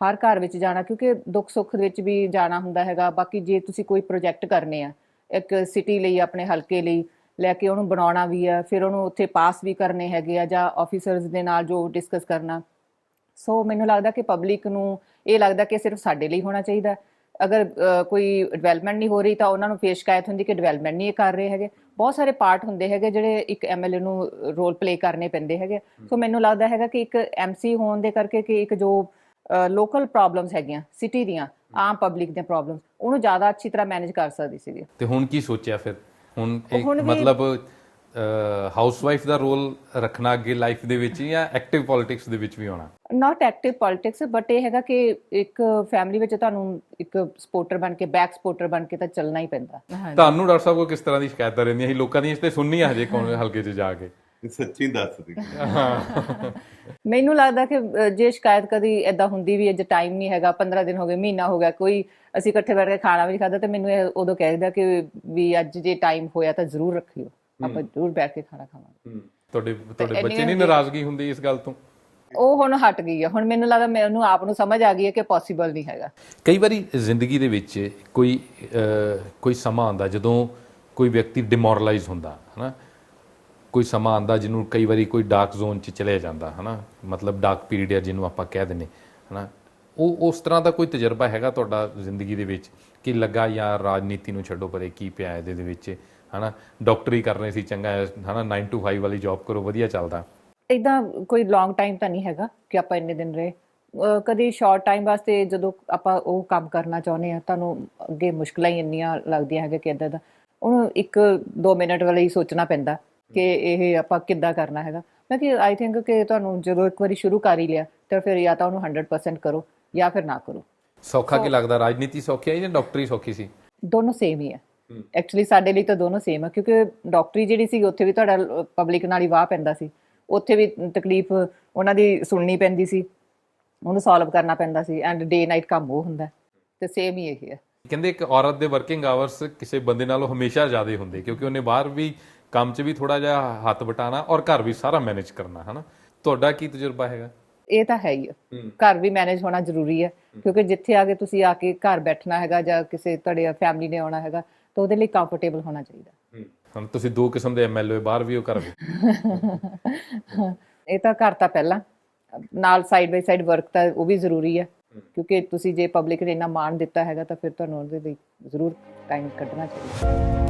ਹਰ ਘਰ ਵਿੱਚ ਜਾਣਾ, ਕਿਉਂਕਿ ਦੁੱਖ ਸੁੱਖ ਵਿੱਚ ਵੀ ਜਾਣਾ ਹੁੰਦਾ ਹੈਗਾ। ਬਾਕੀ ਜੇ ਤੁਸੀਂ ਕੋਈ ਪ੍ਰੋਜੈਕਟ ਕਰਨੇ ਆ ਇੱਕ ਸਿਟੀ ਲਈ, ਆਪਣੇ ਹਲਕੇ ਲਈ ਲੈ ਕੇ ਉਹਨੂੰ ਬਣਾਉਣਾ ਵੀ ਆ, ਫਿਰ ਉਹਨੂੰ ਉੱਥੇ ਪਾਸ ਵੀ ਕਰਨੇ ਹੈਗੇ ਆ ਜਾਂ ਆਫੀਸਰਸ ਦੇ ਨਾਲ ਜੋ ਡਿਸਕਸ ਕਰਨਾ। ਸੋ ਮੈਨੂੰ ਲੱਗਦਾ ਕਿ ਪਬਲਿਕ ਨੂੰ ਇਹ ਲੱਗਦਾ ਕਿ ਸਿਰਫ ਸਾਡੇ ਲਈ ਹੋਣਾ ਚਾਹੀਦਾ। ਅਗਰ ਕੋਈ ਡਿਵੈਲਪਮੈਂਟ ਨਹੀਂ ਹੋ ਰਹੀ ਤਾਂ ਉਹਨਾਂ ਨੂੰ ਫੇਰ ਸ਼ਿਕਾਇਤ ਹੁੰਦੀ ਕਿ ਡਿਵੈਲਪਮੈਂਟ ਨਹੀਂ ਇਹ ਕਰ ਰਹੇ ਹੈਗੇ। ਬਹੁਤ ਸਾਰੇ ਪਾਰਟ ਹੁੰਦੇ ਹੈਗੇ ਜਿਹੜੇ ਇੱਕ ਐਮਐਲਏ ਨੂੰ ਰੋਲ ਪਲੇ ਕਰਨੇ ਪੈਂਦੇ ਹੈਗੇ। ਸੋ ਮੈਨੂੰ ਲੱਗਦਾ ਹੈਗਾ ਕਿ ਇੱਕ ਐਮਸੀ ਹੋਣ ਦੇ ਕਰਕੇ ਕਿ ਇੱਕ ਜੋ ਲੋਕਲ ਪ੍ਰੋਬਲਮਸ ਹੈਗੀਆਂ ਸਿਟੀ ਦੀਆਂ, ਆਮ ਪਬਲਿਕ ਦੀਆਂ ਪ੍ਰੋਬਲਮਸ, ਉਹਨੂੰ ਜ਼ਿਆਦਾ ਅੱਛੀ ਤਰ੍ਹਾਂ ਮੈਨੇਜ ਕਰ ਸਕਦੀ ਸੀਗੀ। ਤੇ ਹੁਣ ਕੀ ਸੋਚਿਆ ਫਿਰ? ਹੁਣ ਮਤਲਬ ਹਾਊਸਵਾਈਫ ਦਾ ਰੋਲ ਰੱਖਣਾ ਅੱਗੇ ਲਾਈਫ ਦੇ ਵਿੱਚ ਜਾਂ ਐਕਟਿਵ ਪੋਲਿਟਿਕਸ ਦੇ ਵਿੱਚ ਵੀ ਆਉਣਾ? ਨਾਟ ਐਕਟਿਵ ਪੋਲਿਟਿਕਸ, ਬਟ ਇਹ ਹੈਗਾ ਕਿ ਇੱਕ ਫੈਮਿਲੀ ਵਿੱਚ ਤੁਹਾਨੂੰ ਇੱਕ ਸਪੋਰਟਰ ਬਣ ਕੇ, ਬੈਕ ਸਪੋਰਟਰ ਬਣ ਕੇ ਤਾਂ ਚੱਲਣਾ ਹੀ ਪੈਂਦਾ। ਤੁਹਾਨੂੰ ਡਾਕਟਰ ਸਾਹਿਬ ਕੋਲ ਕਿਸ ਤਰ੍ਹਾਂ ਦੀ ਸ਼ਿਕਾਇਤਾਂ ਰਹਿੰਦੀਆਂ ਸੀ? ਲੋਕਾਂ ਦੀਆਂ ਇਸ ਤੇ ਸੁਣਨੀਆਂ ਹਜੇ ਕੌਣ ਹਲਕੇ 'ਚ ਜਾ ਕੇ? ਸੱਚੀ ਦੱਸ ਦੇ। ਮੈਨੂੰ ਲੱਗਦਾ ਕਿ ਜੇ ਸ਼ਿਕਾਇਤ ਕਦੀ ਏਦਾਂ ਹੁੰਦੀ ਵੀ ਅੱਜ ਟਾਈਮ ਨਹੀਂ ਹੈਗਾ, 15 ਦਿਨ ਹੋ ਗਏ, ਮਹੀਨਾ ਹੋ ਗਿਆ, ਕੋਈ ਅਸੀਂ ਇਕੱਠੇ ਬੈਠ ਕੇ ਖਾਣਾ ਵੀ ਨਹੀਂ ਖਾਧਾ, ਤੇ ਮੈਨੂੰ ਇਹ ਉਦੋਂ ਕਹਿ ਦਿੰਦਾ ਕਿ ਵੀ ਅੱਜ ਜੇ ਟਾਈਮ ਹੋਇਆ ਤਾਂ ਜ਼ਰੂਰ ਰੱਖਿਓ, ਆਪਾਂ ਜ਼ਰੂਰ ਬੈਠ ਕੇ ਖਾਣਾ ਖਾਵਾਂਗੇ। ਤੁਹਾਡੇ ਬੱਚੇ ਨਹੀਂ ਨਾਰਾਜ਼ਗੀ ਹੁੰਦੀ ਇਸ ਗੱਲ ਤੋਂ? ਉਹ ਹੁਣ ਹਟ ਗਈ ਆ। ਹੁਣ ਮੈਨੂੰ ਲੱਗਦਾ ਮੈਨੂੰ ਆਪ ਨੂੰ ਸਮਝ ਆ ਗਈ ਹੈ ਕਿ ਪੋਸੀਬਲ ਨਹੀਂ ਹੈਗਾ। ਕਈ ਵਾਰੀ ਜ਼ਿੰਦਗੀ ਦੇ ਵਿੱਚ ਕੋਈ ਸਮਾਂ ਆਉਂਦਾ ਜਦੋਂ ਕੋਈ ਵਿਅਕਤੀ ਡਿਮੋਰਲਾਈਜ਼ ਹੁੰਦਾ ਹੈ ਨਾ, ਕੋਈ ਸਮਾਂ ਆਉਂਦਾ ਜਿਹਨੂੰ ਕਈ ਵਾਰੀ ਕੋਈ ਡਾਰਕ ਜ਼ੋਨ 'ਚ ਚਲੇ ਜਾਂਦਾ ਹੈ ਨਾ, ਮਤਲਬ ਡਾਰਕ ਪੀਰੀਅਡ ਹੈ ਜਿਹਨੂੰ ਆਪਾਂ ਕਹਿ ਦਿੰਦੇ ਹੈ ਨਾ, ਉਹ ਉਸ ਤਰ੍ਹਾਂ ਦਾ ਕੋਈ ਤਜਰਬਾ ਹੈਗਾ ਤੁਹਾਡਾ ਜ਼ਿੰਦਗੀ ਦੇ ਵਿੱਚ ਕਿ ਲੱਗਾ ਯਾਰ ਰਾਜਨੀਤੀ ਨੂੰ ਛੱਡੋ ਪਰੇ, ਕੀ ਪਿਆ ਇਹਦੇ ਦੇ ਵਿੱਚ ਹੈ ਨਾ, ਡਾਕਟਰੀ ਕਰਨੇ ਸੀ ਚੰਗਾ ਹੈ ਨਾ, 9 to 5 ਵਾਲੀ ਜੌਬ ਕਰੋ ਵਧੀਆ ਚੱਲਦਾ? ਇਦਾਂ ਕੋਈ ਲੌਂਗ ਟਾਈਮ ਤਾਂ ਨਹੀਂ ਹੈਗਾ ਕਿ ਆਪਾਂ ਇੰਨੇ ਦਿਨ ਰਹੇ। ਕਦੀ ਸ਼ਾਰਟ ਟਾਈਮ ਵਾਸਤੇ ਜਦੋਂ ਆਪਾਂ ਉਹ ਕੰਮ ਕਰਨਾ ਚਾਹੁੰਦੇ ਆ, ਤੁਹਾਨੂੰ ਅੱਗੇ ਮੁਸ਼ਕਲਾਂ ਹੀ ਇੰਨੀਆਂ ਲੱਗਦੀਆਂ ਹੈਗੇ ਕਿ ਇੱਦਾਂ ਦਾ ਉਹਨੂੰ 1-2 ਮਿੰਟ ਵਾਲੇ ਹੀ ਸੋਚਣਾ ਪੈਂਦਾ ਕਿ ਇਹ ਆਪਾਂ ਕਿੱਦਾਂ ਕਰਨਾ ਹੈਗਾ। ਮੈਂ ਕਿ ਆਈ ਥਿੰਕ ਕਿ ਤੁਹਾਨੂੰ ਜਦੋਂ ਇੱਕ ਵਾਰੀ ਸ਼ੁਰੂ ਕਰ ਹੀ ਲਿਆ ਤਾਂ ਫਿਰ ਜਾਂ ਤਾਂ ਉਹਨੂੰ 100% ਕਰੋ ਜਾਂ ਫਿਰ ਨਾ ਕਰੋ। ਸੌਖਾ ਕੀ ਲੱਗਦਾ, ਰਾਜਨੀਤੀ ਸੌਖੀ ਹੈ ਜਾਂ ਡਾਕਟਰੀ ਸੌਖੀ ਸੀ? ਦੋਨੋਂ ਸੇਮ ਹੀ ਹੈ ਐਕਚੁਅਲੀ, ਸਾਡੇ ਲਈ ਤਾਂ ਦੋਨੋਂ ਸੇਮ ਆ, ਕਿਉਂਕਿ ਡਾਕਟਰੀ ਜਿਹੜੀ ਸੀ ਉੱਥੇ ਵੀ ਤੁਹਾਡਾ ਪਬਲਿਕ ਨਾਲ ਹੀ ਵਾਹ ਪੈਂਦਾ ਸੀ, ਉੱਥੇ ਵੀ ਤਕਲੀਫ ਉਹਨਾਂ ਦੀ ਸੁਣਨੀ ਪੈਂਦੀ ਸੀ, ਉਹਨੂੰ ਸੋਲਵ ਕਰਨਾ ਪੈਂਦਾ ਸੀ, ਐਂਡ ਡੇ ਨਾਈਟ ਕੰਮ ਉਹ ਹੁੰਦਾ, ਤੇ ਸੇਮ ਹੀ ਇਹ ਹੈ। ਕਹਿੰਦੇ ਇੱਕ ਔਰਤ ਦੇ ਵਰਕਿੰਗ ਆਵਰਸ ਕਿਸੇ ਬੰਦੇ ਨਾਲੋਂ ਹਮੇਸ਼ਾ ਜ਼ਿਆਦਾ ਹੁੰਦੇ, ਕਿਉਂਕਿ ਉਹਨੇ ਬਾਹਰ ਵੀ ਕੰਮ 'ਚ ਵੀ ਥੋੜਾ ਜਿਹਾ ਹੱਥ ਵਟਾਣਾ ਔਰ ਘਰ ਵੀ ਸਾਰਾ ਮੈਨੇਜ ਕਰਨਾ ਹੈ ਨਾ। ਤੁਹਾਡਾ ਕੀ ਤਜਰਬਾ ਹੈਗਾ? ਇਹ ਤਾਂ ਹੈ ਹੀ ਹੈ, ਘਰ ਵੀ ਮੈਨੇਜ ਹੋਣਾ ਜ਼ਰੂਰੀ ਹੈ, ਕਿਉਂਕਿ ਜਿੱਥੇ ਆ ਕੇ ਤੁਸੀਂ ਆ ਕੇ ਘਰ ਬੈਠਣਾ ਹੈਗਾ ਜਾਂ ਕਿਸੇ ਤੁਹਾਡੇ ਫੈਮਿਲੀ ਨੇ ਆਉਣਾ ਹੈਗਾ ਤਾਂ ਉਹਦੇ ਲਈ ਕੰਫਰਟੇਬਲ ਹੋਣਾ ਚਾਹੀਦਾ। ਹੁਣ ਤੁਸੀਂ 2 ਕਿਸਮ ਦੇ ਐਮਐਲਏ, ਬਾਹਰ ਵੀ ਹੋ ਘਰ ਵੀ। ਇਹ ਤਾਂ ਘਰ ਤਾਂ ਪਹਿਲਾਂ, ਨਾਲ ਸਾਈਡ ਬਾਈ ਸਾਈਡ ਵਰਕ ਤਾਂ ਉਹ ਵੀ ਜ਼ਰੂਰੀ ਹੈ, ਕਿਉਂਕਿ ਤੁਸੀਂ ਜੇ ਪਬਲਿਕ ਨੇ ਇੰਨਾ ਮਾਣ ਦਿੱਤਾ ਹੈਗਾ ਤਾਂ ਫਿਰ ਤੁਹਾਨੂੰ ਉਹਦੇ ਲਈ ਜ਼ਰੂਰ ਟਾਈਮ ਕੱਢਣਾ ਚਾਹੀਦਾ।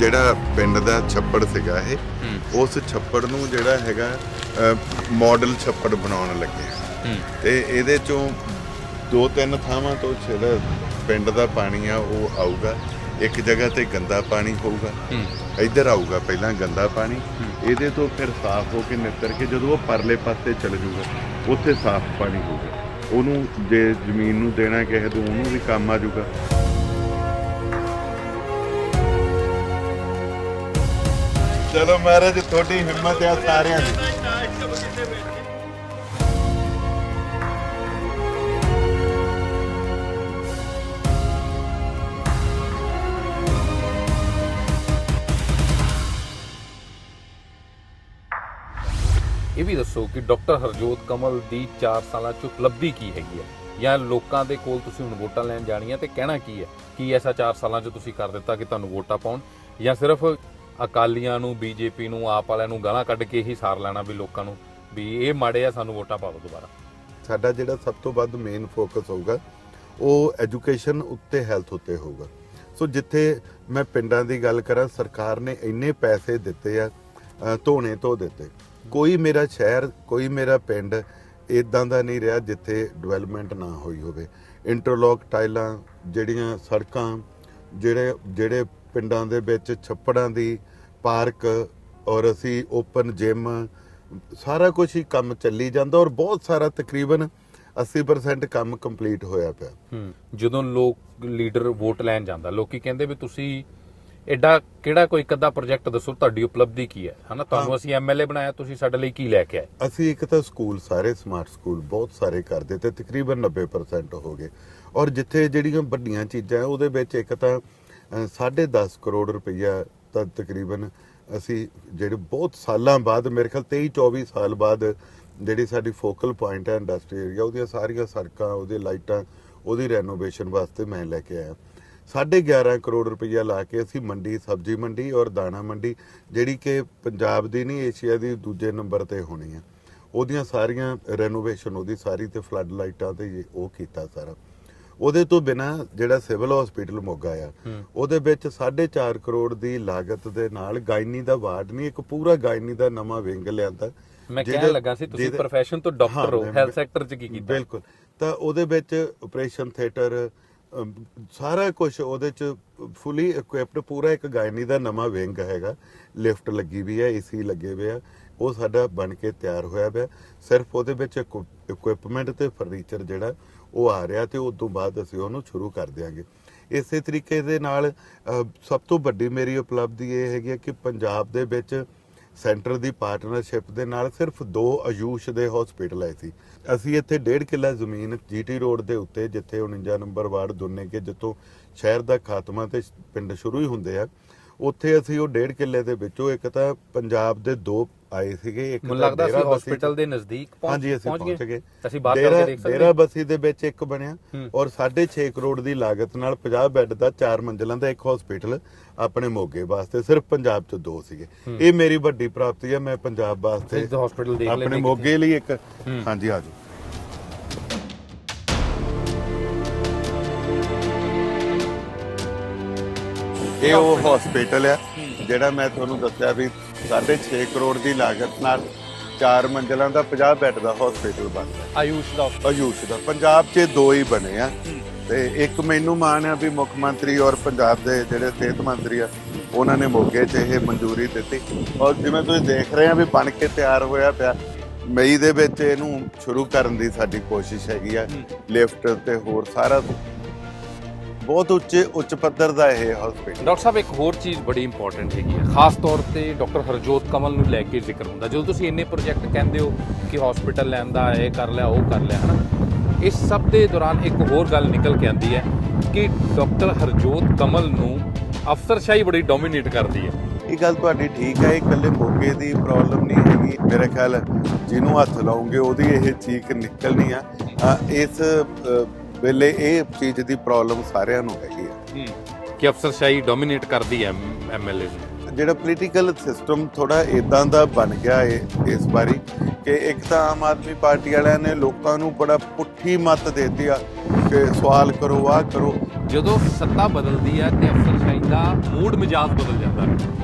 ਜਿਹੜਾ ਪਿੰਡ ਦਾ ਛੱਪੜ ਸੀਗਾ ਇਹ, ਉਸ ਛੱਪੜ ਨੂੰ ਜਿਹੜਾ ਹੈਗਾ ਮਾਡਲ ਛੱਪੜ ਬਣਾਉਣ ਲੱਗੇ ਤੇ ਇਹਦੇ ਚੋਂ 2-3 ਥਾਵਾਂ ਤੋਂ ਜਿਹੜਾ ਪਿੰਡ ਦਾ ਪਾਣੀ ਆ ਉਹ ਆਊਗਾ, ਇੱਕ ਜਗ੍ਹਾ ਤੇ ਗੰਦਾ ਪਾਣੀ ਹੋਊਗਾ, ਇੱਧਰ ਆਊਗਾ ਪਹਿਲਾਂ ਗੰਦਾ ਪਾਣੀ, ਇਹਦੇ ਤੋਂ ਫਿਰ ਸਾਫ਼ ਹੋ ਕੇ ਨਿੱਤਰ ਕੇ ਜਦੋਂ ਉਹ ਪਰਲੇ ਪਾਸੇ ਚਲ ਜਾਊਗਾ ਉੱਥੇ ਸਾਫ਼ ਪਾਣੀ ਹੋਊਗਾ, ਉਹਨੂੰ ਜੇ ਜ਼ਮੀਨ ਨੂੰ ਦੇਣਾ ਕਿਸੇ ਤੋਂ ਉਹਨੂੰ ਵੀ ਕੰਮ ਆ ਜਾਊਗਾ। ਚਲੋ ਮਹਾਰਾਜ, ਤੁਹਾਡੀ ਹਿੰਮਤ ਆ ਸਾਰਿਆਂ ਦੀ। ਇਹ ਵੀ ਦੱਸੋ ਕਿ ਡਾਕਟਰ ਹਰਜੋਤ ਕਮਲ ਦੀ 4 ਸਾਲਾਂ 'ਚ ਉਪਲਬਧੀ ਕੀ ਹੈਗੀ ਹੈ, ਜਾਂ ਲੋਕਾਂ ਦੇ ਕੋਲ ਤੁਸੀਂ ਹੁਣ ਵੋਟਾਂ ਲੈਣ ਜਾਣੀਆਂ ਤੇ ਕਹਿਣਾ ਕੀ ਹੈ, ਕੀ ਐਸਾ 4 ਸਾਲਾਂ 'ਚ ਤੁਸੀਂ ਕਰ ਦਿੱਤਾ ਕਿ ਤੁਹਾਨੂੰ ਵੋਟਾਂ ਪਾਉਣ, ਜਾਂ ਸਿਰਫ ਅਕਾਲੀਆਂ ਨੂੰ, ਬੀਜੇਪੀ ਨੂੰ, ਆਪ ਵਾਲਿਆਂ ਨੂੰ ਗਾਲਾਂ ਕੱਢ ਕੇ ਹੀ ਸਾਰ ਲੈਣਾ ਵੀ ਲੋਕਾਂ ਨੂੰ ਵੀ ਇਹ ਮਾੜੇ ਆ, ਸਾਨੂੰ ਵੋਟਾਂ ਪਾਓ ਦੁਬਾਰਾ? ਸਾਡਾ ਜਿਹੜਾ ਸਭ ਤੋਂ ਵੱਧ ਮੇਨ ਫੋਕਸ ਹੋਊਗਾ ਉਹ ਐਜੂਕੇਸ਼ਨ ਉੱਤੇ, ਹੈਲਥ ਉੱਤੇ ਹੋਊਗਾ। ਸੋ ਜਿੱਥੇ ਮੈਂ ਪਿੰਡਾਂ ਦੀ ਗੱਲ ਕਰਾਂ, ਸਰਕਾਰ ਨੇ ਇੰਨੇ ਪੈਸੇ ਦਿੱਤੇ ਆ, ਧੋਣੇ ਧੋ ਦਿੱਤੇ, ਕੋਈ ਮੇਰਾ ਸ਼ਹਿਰ, ਕੋਈ ਮੇਰਾ ਪਿੰਡ ਇਦਾਂ ਦਾ ਨਹੀਂ ਰਿਹਾ ਜਿੱਥੇ ਡਿਵੈਲਪਮੈਂਟ ਨਾ ਹੋਈ ਹੋਵੇ। ਇੰਟਰਲੋਕ ਟਾਈਲਾਂ, ਜਿਹੜੀਆਂ ਸੜਕਾਂ, ਜਿਹੜੇ ਪਿੰਡਾਂ ਦੇ ਵਿੱਚ ਛੱਪੜਾਂ ਦੀ ਪਾਰਕ, ਔਰ ਅਸੀਂ ਓਪਨ ਜਿਮ, ਸਾਰਾ ਕੁਝ ਹੀ ਕੰਮ ਚੱਲੀ ਜਾਂਦਾ, ਔਰ ਬਹੁਤ ਸਾਰਾ ਤਕਰੀਬਨ 80% ਕੰਮ ਕੰਪਲੀਟ ਹੋਇਆ ਪਿਆ। ਜਦੋਂ ਲੋਕ ਲੀਡਰ ਵੋਟ ਲੈਣ ਜਾਂਦਾ, ਲੋਕੀ ਕਹਿੰਦੇ ਵੀ ਤੁਸੀਂ ਐਡਾ ਕਿਹੜਾ ਕੋਈ ਇੱਕ ਅੱਧਾ ਪ੍ਰੋਜੈਕਟ ਦੱਸੋ, ਤੁਹਾਡੀ ਉਪਲਬਧੀ ਕੀ ਹੈ ਹਨਾ, ਤੁਹਾਨੂੰ ਅਸੀਂ ਐਮਐਲਏ ਬਣਾਇਆ, ਤੁਸੀਂ ਸਾਡੇ ਲਈ ਕੀ ਲੈ ਕੇ ਆਏ? ਅਸੀਂ ਇੱਕ ਤਾਂ ਸਕੂਲ, ਸਾਰੇ ਸਮਾਰਟ ਸਕੂਲ ਬਹੁਤ ਸਾਰੇ ਕਰਦੇ ਤੇ ਤਕਰੀਬਨ 90% ਹੋ ਗਏ, ਔਰ ਜਿੱਥੇ ਜਿਹੜੀਆਂ ਵੱਡੀਆਂ ਚੀਜ਼ਾਂ ਉਹਦੇ ਵਿੱਚ ਇੱਕ ਤਾਂ 10.5 ਕਰੋੜ ਰੁਪਈਆ ਤਾਂ ਤਕਰੀਬਨ ਅਸੀਂ ਜਿਹੜੇ ਬਹੁਤ ਸਾਲਾਂ ਬਾਅਦ, ਮੇਰੇ ਖਿਆਲ 23-24 ਸਾਲ ਬਾਅਦ ਜਿਹੜੀ ਸਾਡੀ ਫੋਕਲ ਪੁਆਇੰਟ ਹੈ ਇੰਡਸਟਰੀ ਏਰੀਆ, ਉਹਦੀਆਂ ਸਾਰੀਆਂ ਸੜਕਾਂ, ਉਹਦੇ ਲਾਈਟਾਂ, ਉਹਦੀ ਰੈਨੋਵੇਸ਼ਨ ਵਾਸਤੇ ਮੈਂ ਲੈ ਕੇ ਆਇਆ। 11.5 ਕਰੋੜ ਰੁਪਈਆ ਲਾ ਕੇ ਅਸੀਂ ਮੰਡੀ, ਸਬਜ਼ੀ ਮੰਡੀ ਔਰ ਦਾਣਾ ਮੰਡੀ, ਜਿਹੜੀ ਕਿ ਪੰਜਾਬ ਦੀ ਨਹੀਂ ਏਸ਼ੀਆ ਦੀ ਦੂਜੇ ਨੰਬਰ ਤੇ ਹੋਣੀ ਆ, ਉਹਦੀਆਂ ਸਾਰੀਆਂ ਰੈਨੋਵੇਸ਼ਨ ਉਹਦੀ ਸਾਰੀ ਤੇ ਫਲੱਡ ਲਾਈਟਾਂ ਤੇ ਉਹ ਕੀਤਾ ਸਾਰਾ। ਉਹਦੇ ਤੋਂ ਬਿਨਾ ਜਿਹੜਾ ਸਿਵਲ ਹਸਪੀਟਲ ਮੋਗਾ ਆ, ਉਹਦੇ ਵਿੱਚ 4.5 ਕਰੋੜ ਦੀ ਲਾਗਤ ਦੇ ਨਾਲ ਗਾਇਨੀ ਦਾ ਵਾਰਡ ਨਹੀਂ, ਇੱਕ ਪੂਰਾ ਗਾਇਨੀ ਦਾ ਨਵਾਂ ਵਿੰਗ ਲਿਆਂਦਾ। ਮੈਂ ਕਹਿਣ ਲੱਗਾ ਸੀ ਤੁਸੀਂ ਪ੍ਰੋਫੈਸ਼ਨ ਤੋਂ ਡਾਕਟਰ ਹੋ, ਹੈਲਥ ਸੈਕਟਰ 'ਚ ਕੀ ਕੀਤਾ? ਬਿਲਕੁਲ, ਤਾਂ ਉਹਦੇ ਵਿੱਚ ਆਪਰੇਸ਼ਨ ਥੀਏਟਰ ਸਾਰਾ ਕੁਝ ਉਹਦੇ 'ਚ ਫੁੱਲੀ ਇਕੁਇਪਡ, ਪੂਰਾ ਇੱਕ ਗਾਇਨੀ ਦਾ ਨਵਾਂ ਵਿੰਗ ਹੈਗਾ, ਲਿਫਟ ਲੱਗੀ ਵੀ ਹੈ, ਏਸੀ ਲੱਗੇ ਹੋਏ ਆ, ਉਹ ਸਾਡਾ ਬਣ ਕੇ ਤਿਆਰ ਹੋਇਆ ਪਿਆ। ਸਿਰਫ ਉਹਦੇ ਵਿੱਚ ਇਕੁਇਪਮੈਂਟ ਤੇ ਫਰਨੀਚਰ ਜਿਹੜਾ ਉਹ ਆ ਰਿਹਾ, ਤੇ ਉਸ ਤੋਂ ਬਾਅਦ ਅਸੀਂ ਉਹਨੂੰ ਸ਼ੁਰੂ ਕਰ ਦਿਆਂਗੇ। ਇਸੇ ਤਰੀਕੇ ਦੇ ਨਾਲ ਸਭ ਤੋਂ ਵੱਡੀ ਮੇਰੀ ਉਪਲਬਧੀ ਇਹ ਹੈਗੀ ਕਿ ਪੰਜਾਬ ਦੇ ਵਿੱਚ ਸੈਂਟਰ ਦੀ ਪਾਰਟਨਰਸ਼ਿਪ ਦੇ ਨਾਲ ਸਿਰਫ 2 ਆਯੂਸ਼ ਦੇ ਹਸਪੀਟਲ ਆਏ ਸੀ। ਅਸੀਂ ਇੱਥੇ 1.5 ਕਿੱਲਾ ਜ਼ਮੀਨ GT ਰੋਡ ਦੇ ਉੱਤੇ, ਜਿੱਥੇ 49 ਨੰਬਰ ਵਾਰਡ ਦੁੰਨੇਕੇ, ਜਿੱਥੋਂ ਸ਼ਹਿਰ ਦਾ ਖਾਤਮਾ ਤੇ ਪਿੰਡ ਸ਼ੁਰੂ ਹੀ ਹੁੰਦੇ ਆ, ਉੱਥੇ ਅਸੀਂ ਉਹ 1.5 ਕਿੱਲੇ ਦੇ ਵਿੱਚੋਂ ਇੱਕ ਤਾਂ ਪੰਜਾਬ ਦੇ 2 ਆਏ ਸੀਗੇ, ਇੱਕ ਮੈਨੂੰ ਲੱਗਦਾ ਸੀ ਹਸਪੀਟਲ ਦੇ ਨਜ਼ਦੀਕ ਹਾਂਜੀ ਅਸੀਂ ਪਹੁੰਚ ਗਏ। ਅਸੀਂ ਬਾਹਰ ਕਰਕੇ ਦੇਖ ਸਕਦੇ ਡੇਰਾ ਬਸੀ ਦੇ ਵਿੱਚ ਇੱਕ ਬਣਿਆ, ਔਰ 6.5 ਕਰੋੜ ਦੀ ਲਾਗਤ ਨਾਲ 50 ਬੈੱਡ ਦਾ 4 ਮੰਜ਼ਿਲਾਂ ਦਾ ਇੱਕ ਹਸਪੀਟਲ ਆਪਣੇ ਮੋਗੇ ਵਾਸਤੇ, ਸਿਰਫ ਪੰਜਾਬ 'ਚ 2 ਸੀਗੇ। ਇਹ ਮੇਰੀ ਵੱਡੀ ਪ੍ਰਾਪਤੀ ਹੈ। ਮੈਂ ਪੰਜਾਬ ਵਾਸਤੇ ਹਸਪੀਟਲ ਦੇਖ ਆਪਣੇ ਮੋਗੇ ਲਈ ਇੱਕ ਹਾਂਜੀ ਆਜੋ। ਇਹ ਉਹ ਹਸਪੀਟਲ ਆ ਜਿਹੜਾ ਮੈਂ ਤੁਹਾਨੂੰ ਦੱਸਿਆ ਵੀ 6.5 ਕਰੋੜ ਦੀ ਲਾਗਤ ਨਾਲ 4 ਮੰਜ਼ਿਲਾਂ ਦਾ 50 ਬੈੱਡ ਦਾ ਹਸਪੀਟਲ ਬਣਦਾ। ਆਯੂਸ਼ ਦਾ ਪੰਜਾਬ 'ਚ 2 ਹੀ ਬਣੇ ਆ, ਤੇ ਇੱਕ ਮੈਨੂੰ ਮਾਣ ਆ ਵੀ ਮੁੱਖ ਮੰਤਰੀ ਔਰ ਪੰਜਾਬ ਦੇ ਜਿਹੜੇ ਸਿਹਤ ਮੰਤਰੀ ਆ, ਉਹਨਾਂ ਨੇ ਮੋਗੇ 'ਚ ਇਹ ਮਨਜ਼ੂਰੀ ਦਿੱਤੀ, ਔਰ ਜਿਵੇਂ ਤੁਸੀਂ ਦੇਖ ਰਹੇ ਆ ਵੀ ਬਣ ਕੇ ਤਿਆਰ ਹੋਇਆ ਪਿਆ। ਮਈ ਦੇ ਵਿੱਚ ਇਹਨੂੰ ਸ਼ੁਰੂ ਕਰਨ ਦੀ ਸਾਡੀ ਕੋਸ਼ਿਸ਼ ਹੈਗੀ ਆ। ਲਿਫਟ ਤੇ ਹੋਰ ਸਾਰਾ ਬਹੁਤ ਉੱਚ ਪੱਧਰ ਦਾ ਇਹ ਹਸਪੀਟਲ। ਡਾਕਟਰ ਸਾਹਿਬ, ਇੱਕ ਹੋਰ ਚੀਜ਼ ਬੜੀ ਇੰਪੋਰਟੈਂਟ ਹੈਗੀ ਹੈ, ਖਾਸ ਤੌਰ ਤੇ ਡਾਕਟਰ ਹਰਜੋਤ ਕਮਲ ਨੂੰ ਲੈ ਕੇ ਜ਼ਿਕਰ ਹੁੰਦਾ। ਜਦੋਂ ਤੁਸੀਂ ਇੰਨੇ ਪ੍ਰੋਜੈਕਟ ਕਹਿੰਦੇ ਹੋ ਕਿ ਹਸਪੀਟਲ ਲੈਂਦਾ, ਇਹ ਕਰ ਲਿਆ, ਉਹ ਕਰ ਲਿਆ, ਹਨਾ, ਇਸ ਸਭ ਦੇ ਦੌਰਾਨ ਇੱਕ ਹੋਰ ਗੱਲ ਨਿਕਲ ਕੇ ਆਉਂਦੀ ਹੈ ਕਿ ਡਾਕਟਰ ਹਰਜੋਤ ਕਮਲ ਨੂੰ ਅਫਸਰਸ਼ਾਹੀ ਬੜੀ ਡੋਮੀਨੇਟ ਕਰਦੀ ਹੈ। ਇਹ ਗੱਲ ਤੁਹਾਡੀ ਠੀਕ ਹੈ, ਇਹ ਇਕੱਲੇ ਮੋਗੇ ਦੀ ਪ੍ਰੋਬਲਮ ਨਹੀਂ ਹੈਗੀ। ਮੇਰੇ ਖਿਆਲ ਜਿਹਨੂੰ ਹੱਥ ਲਾਉਂਗੇ ਉਹਦੀ ਇਹ ਚੀਕ ਨਿਕਲਣੀ ਆ। ਇਸ ਵੇਲੇ ਇਹ ਚੀਜ਼ ਦੀ ਪ੍ਰੋਬਲਮ ਸਾਰਿਆਂ ਨੂੰ ਹੈਗੀ ਆ ਕਿ ਅਫਸਰਸ਼ਾਹੀ ਡੋਮੀਨੇਟ ਕਰਦੀ ਹੈ MLA ਨੂੰ। ਜਿਹੜਾ ਪੋਲੀਟੀਕਲ ਸਿਸਟਮ ਥੋੜਾ ਇਦਾਂ ਦਾ ਬਣ ਗਿਆ ਹੈ ਇਸ ਵਾਰੀ ਕਿ ਇੱਕ ਤਾਂ ਆਮ ਆਦਮੀ ਪਾਰਟੀ ਵਾਲਿਆਂ ਨੇ ਲੋਕਾਂ ਨੂੰ ਬੜਾ ਪੁੱਠੀ ਮੱਤ ਦੇਤੀ ਆ ਕਿ ਸਵਾਲ ਕਰੋ, ਆਹ ਕਰੋ। ਜਦੋਂ ਸੱਤਾ ਬਦਲਦੀ ਹੈ ਤੇ ਅਫਸਰਸ਼ਾਹੀ ਦਾ ਮੂਡ ਮਿਜਾਜ਼ ਬਦਲ ਜਾਂਦਾ ਹੈ,